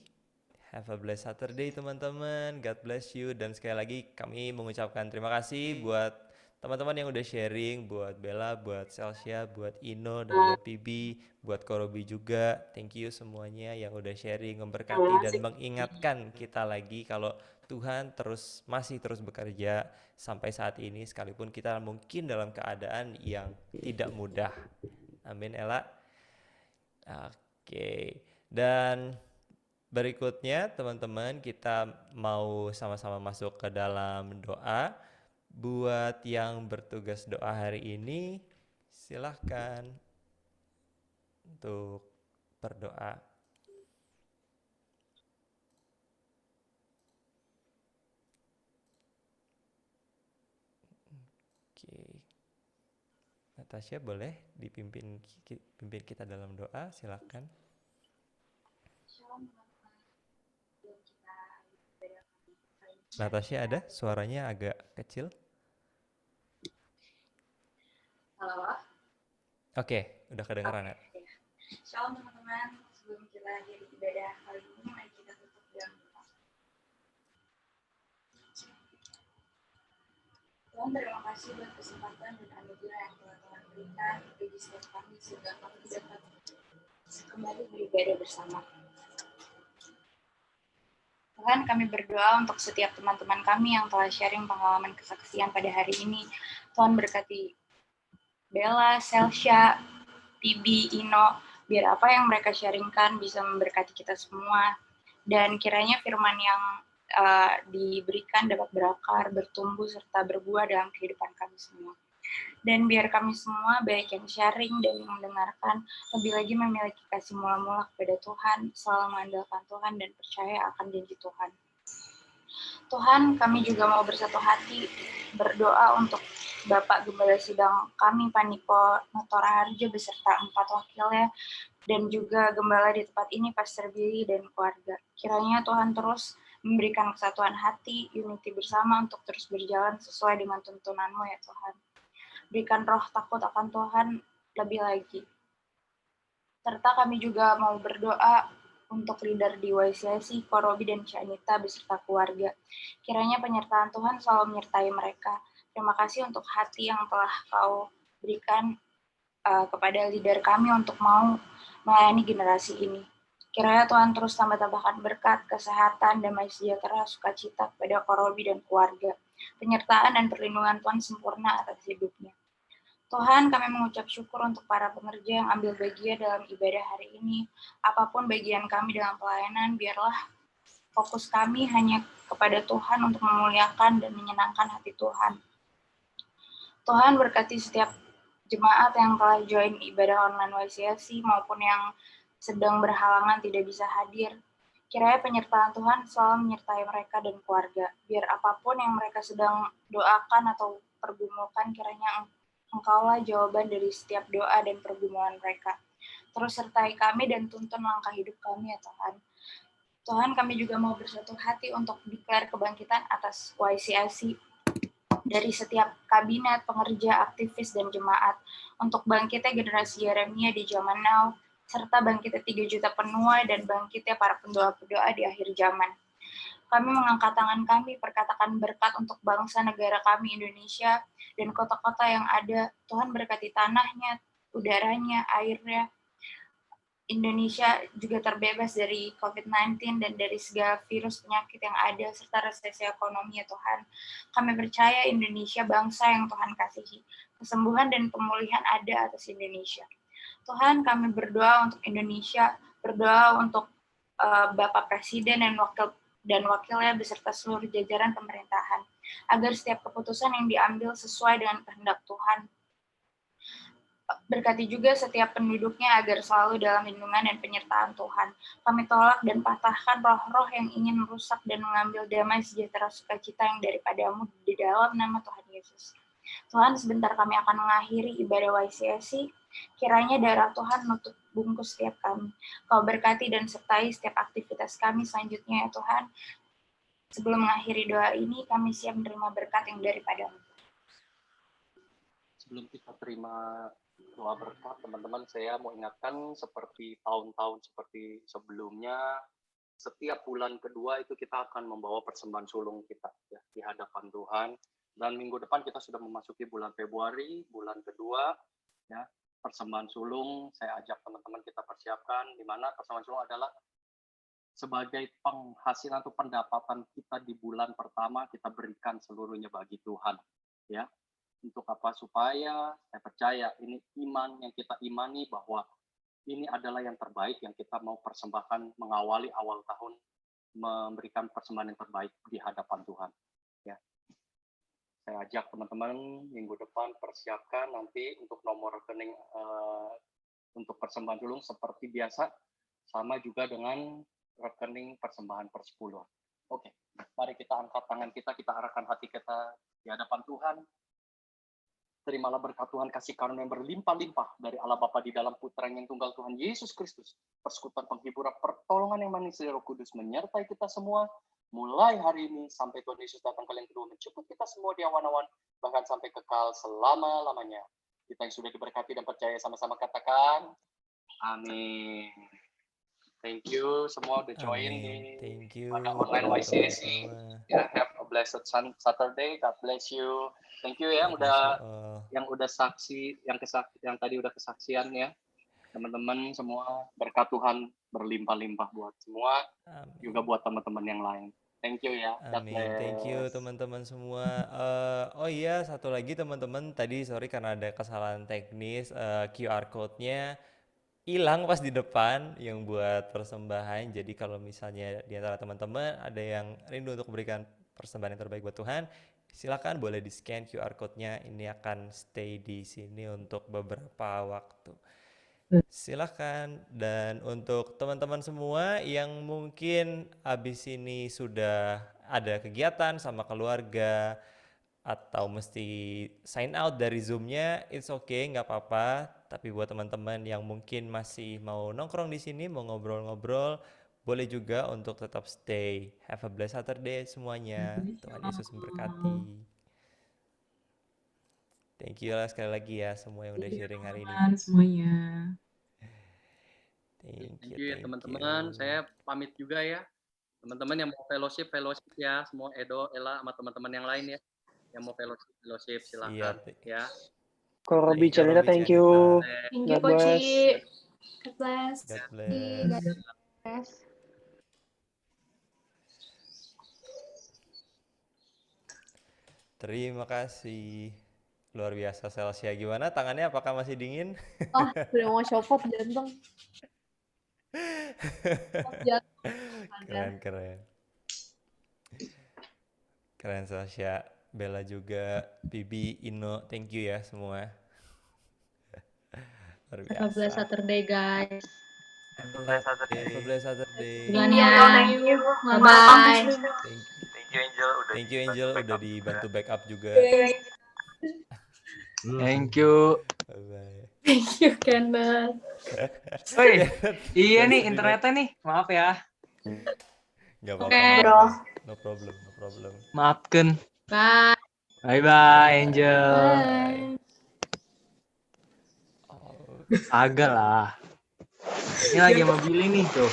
Have a blessed Saturday teman-teman. God bless you. Dan sekali lagi kami mengucapkan terima kasih buat teman-teman yang udah sharing, buat Bella, buat Celsia, buat Ino, dan buat Pibi, buat Korobi juga. Thank you semuanya yang udah sharing, memberkati dan mengingatkan kita lagi kalau Tuhan masih terus bekerja sampai saat ini, sekalipun kita mungkin dalam keadaan yang tidak mudah. Amin, Ella. Oke. Dan berikutnya teman-teman, kita mau sama-sama masuk ke dalam doa. Buat yang bertugas doa hari ini, silahkan untuk berdoa. Oke. Natasha boleh pimpin kita dalam doa, silahkan. Natasha ada? Suaranya agak kecil. Halo. Oke, udah kedengeran ya? Shalom teman-teman, sebelum kita akhiri ibadah kali ini, mari kita tutup dengan doa. Tuhan, terima kasih buat kesempatan dan anugerah yang telah Tuhan berikan bagi setiap kami sehingga kami dapat kembali beribadah bersama. Tuhan, kami berdoa untuk setiap teman-teman kami yang telah sharing pengalaman kesaksian pada hari ini. Tuhan berkati Bella, Celsia, Pibi, Ino, biar apa yang mereka sharingkan bisa memberkati kita semua. Dan kiranya firman yang diberikan dapat berakar, bertumbuh, serta berbuah dalam kehidupan kami semua. Dan biar kami semua, baik yang sharing dan yang mendengarkan, lebih lagi memiliki kasih mula-mula kepada Tuhan, selalu mengandalkan Tuhan dan percaya akan janji Tuhan. Tuhan, kami juga mau bersatu hati berdoa untuk Bapak Gembala Sidang kami, Paniko Notora Harjo, beserta 4 wakilnya, dan juga Gembala di tempat ini, Pastor Billy dan keluarga. Kiranya Tuhan terus memberikan kesatuan hati, unity bersama untuk terus berjalan sesuai dengan tuntunan-Mu ya Tuhan. Berikan roh takut akan Tuhan lebih lagi. Serta kami juga mau berdoa untuk leader di YCSI, Korobi dan Shanita beserta keluarga. Kiranya penyertaan Tuhan selalu menyertai mereka. Terima kasih untuk hati yang telah Kau berikan kepada leader kami untuk mau melayani generasi ini. Kiranya Tuhan terus tambah-tambahkan berkat, kesehatan, damai sejahtera, sukacita kepada Korobi dan keluarga. Penyertaan dan perlindungan Tuhan sempurna atas hidupnya. Tuhan, kami mengucap syukur untuk para pengerja yang ambil bagian dalam ibadah hari ini. Apapun bagian kami dalam pelayanan, biarlah fokus kami hanya kepada Tuhan untuk memuliakan dan menyenangkan hati Tuhan. Tuhan berkati setiap jemaat yang telah join ibadah online YCSI maupun yang sedang berhalangan tidak bisa hadir. Kiranya penyertaan Tuhan selalu menyertai mereka dan keluarga. Biar apapun yang mereka sedang doakan atau pergumulkan, kiranya Engkaulah jawaban dari setiap doa dan pergumulan mereka. Terus sertai kami dan tuntun langkah hidup kami ya Tuhan. Tuhan, kami juga mau bersatu hati untuk declare kebangkitan atas YCSI dari setiap kabinet, pengerja, aktivis, dan jemaat. Untuk bangkitnya generasi Yeremia di zaman now, serta bangkitnya 3 juta penuai dan bangkitnya para pendoa-pendoa di akhir zaman. Kami mengangkat tangan kami, perkatakan berkat untuk bangsa negara kami Indonesia dan kota-kota yang ada. Tuhan berkati tanahnya, udaranya, airnya. Indonesia juga terbebas dari COVID-19 dan dari segala virus penyakit yang ada, serta resesi ekonomi ya Tuhan. Kami percaya Indonesia bangsa yang Tuhan kasihi. Kesembuhan dan pemulihan ada atas Indonesia. Tuhan, kami berdoa untuk Indonesia, berdoa untuk Bapak Presiden dan wakilnya beserta seluruh jajaran pemerintahan, agar setiap keputusan yang diambil sesuai dengan kehendak Tuhan. Berkati juga setiap penduduknya agar selalu dalam lindungan dan penyertaan Tuhan. Kami tolak dan patahkan roh-roh yang ingin merusak dan mengambil damai sejahtera sukacita yang daripada-Mu di dalam nama Tuhan Yesus. Tuhan, sebentar kami akan mengakhiri ibadah YCSI. Kiranya darah Tuhan menutup bungkus setiap kami. Kau berkati dan sertai setiap aktivitas kami selanjutnya ya Tuhan. Sebelum mengakhiri doa ini, kami siap menerima berkat yang daripada-Mu. Sebelum kita terima doa berkat, teman-teman, saya mau ingatkan seperti tahun-tahun seperti sebelumnya, setiap bulan kedua itu kita akan membawa persembahan sulung kita ya, di hadapan Tuhan. Dan minggu depan kita sudah memasuki bulan Februari, bulan kedua, ya, persembahan sulung. Saya ajak teman-teman kita persiapkan, di mana persembahan sulung adalah sebagai penghasilan atau pendapatan kita di bulan pertama, kita berikan seluruhnya bagi Tuhan, ya. Untuk apa? Supaya saya percaya ini iman yang kita imani bahwa ini adalah yang terbaik yang kita mau persembahkan mengawali awal tahun, memberikan persembahan yang terbaik di hadapan Tuhan. Ya, saya ajak teman-teman minggu depan persiapkan nanti untuk nomor rekening untuk persembahan sulung seperti biasa, sama juga dengan rekening persembahan persepuluhan. Oke, mari kita angkat tangan kita arahkan hati kita di hadapan Tuhan. Terimalah berkat Tuhan, kasih karunia yang berlimpah-limpah dari Allah Bapa di dalam Putra yang tunggal Tuhan Yesus Kristus. Persekutuan penghiburan, pertolongan yang manis dari Roh Kudus menyertai kita semua, mulai hari ini sampai Tuhan Yesus datang kali yang kedua, menjemput kita semua di awan-awan, bahkan sampai kekal selama-lamanya. Kita yang sudah diberkati dan percaya sama-sama katakan, amin. Thank you semua udah join di pada online YCSI. Ya, have a blessed Saturday. God bless you. Thank you ya yang udah saksi, yang tadi udah kesaksian ya. Teman-teman semua, berkat Tuhan berlimpah-limpah buat semua, juga buat teman-teman yang lain. Thank you ya. Amin. Thank you teman-teman semua. Oh iya, satu lagi teman-teman, tadi sorry karena ada kesalahan teknis, QR code-nya hilang pas di depan yang buat persembahan. Jadi kalau misalnya di antara teman-teman ada yang rindu untuk memberikan persembahan yang terbaik buat Tuhan, silakan boleh di-scan QR code-nya. Ini akan stay di sini untuk beberapa waktu. Silakan. Dan untuk teman-teman semua yang mungkin abis ini sudah ada kegiatan sama keluarga atau mesti sign out dari Zoom-nya, it's okay, nggak apa-apa. Tapi buat teman-teman yang mungkin masih mau nongkrong di sini, mau ngobrol-ngobrol, boleh juga untuk tetap stay. Have a blessed Saturday semuanya. Tuhan Yesus memberkati. Thank you lah sekali lagi ya semua yang udah sharing hari ini. Semuanya. Thank Thank you, you ya thank teman-teman. you. Saya pamit juga ya. Teman-teman yang mau fellowship ya. Semua Edo, Ella, sama teman-teman yang lain ya. Yang mau fellowship silakan ya. Ko Robi Thank you, Cianita, Robi thank you. Thank you, God bless. Koci. God bless. God bless. God bless. Terima kasih. Luar biasa Celsia. Gimana tangannya, apakah masih dingin? Oh, udah mau copot jantung. Keren, keren. Keren Celsia. Bella juga, Bibi, Ino, thank you ya semua. Luar biasa. Have a blessed Saturday, guys. Have a blessed Saturday. Thank you. Bye-bye. Thank you Angel udah dibantu backup juga. Thank you. Bye-bye. Thank you, Kenneth. Woi, iya nih internetnya nih. Maaf ya. Gak apa-apa. Oke, bro. No problem, no problem. Maafkan. Bye. Bye-bye, Angel. Bye. Agak lah. Ini lagi sama Billy nih tuh.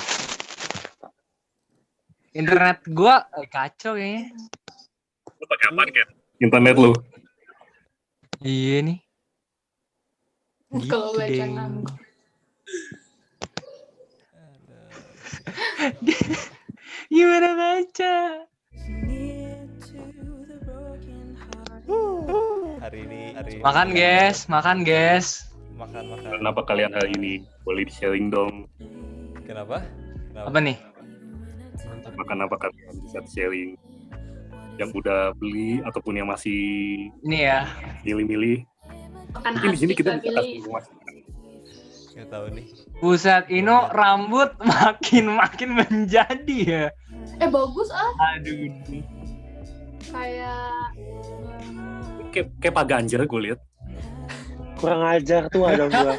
Internet gua kacau kayaknya. Lu pakai apa Ken? Internet lu? Iya nih. Gitu Kalau baca deh. nganggur. Gimana baca? Hari ini Makan guys, makan guys. makan. Kenapa kalian hari ini? Boleh di-sharing dong. Kenapa? Apa nih? Makan apa kalian bisa sharing? Yang udah beli ataupun yang masih Ini ya. milih-milih. Makan Mungkin di sini asik kita lah, bisa Billy. kasih masukan. Nggak tahu nih. Buset, Ino rambut makin menjadi ya. Bagus ah. Aduh. Kayak Kayak Pak Ganjar gue lihat. Kurang ajar tuh ada gua.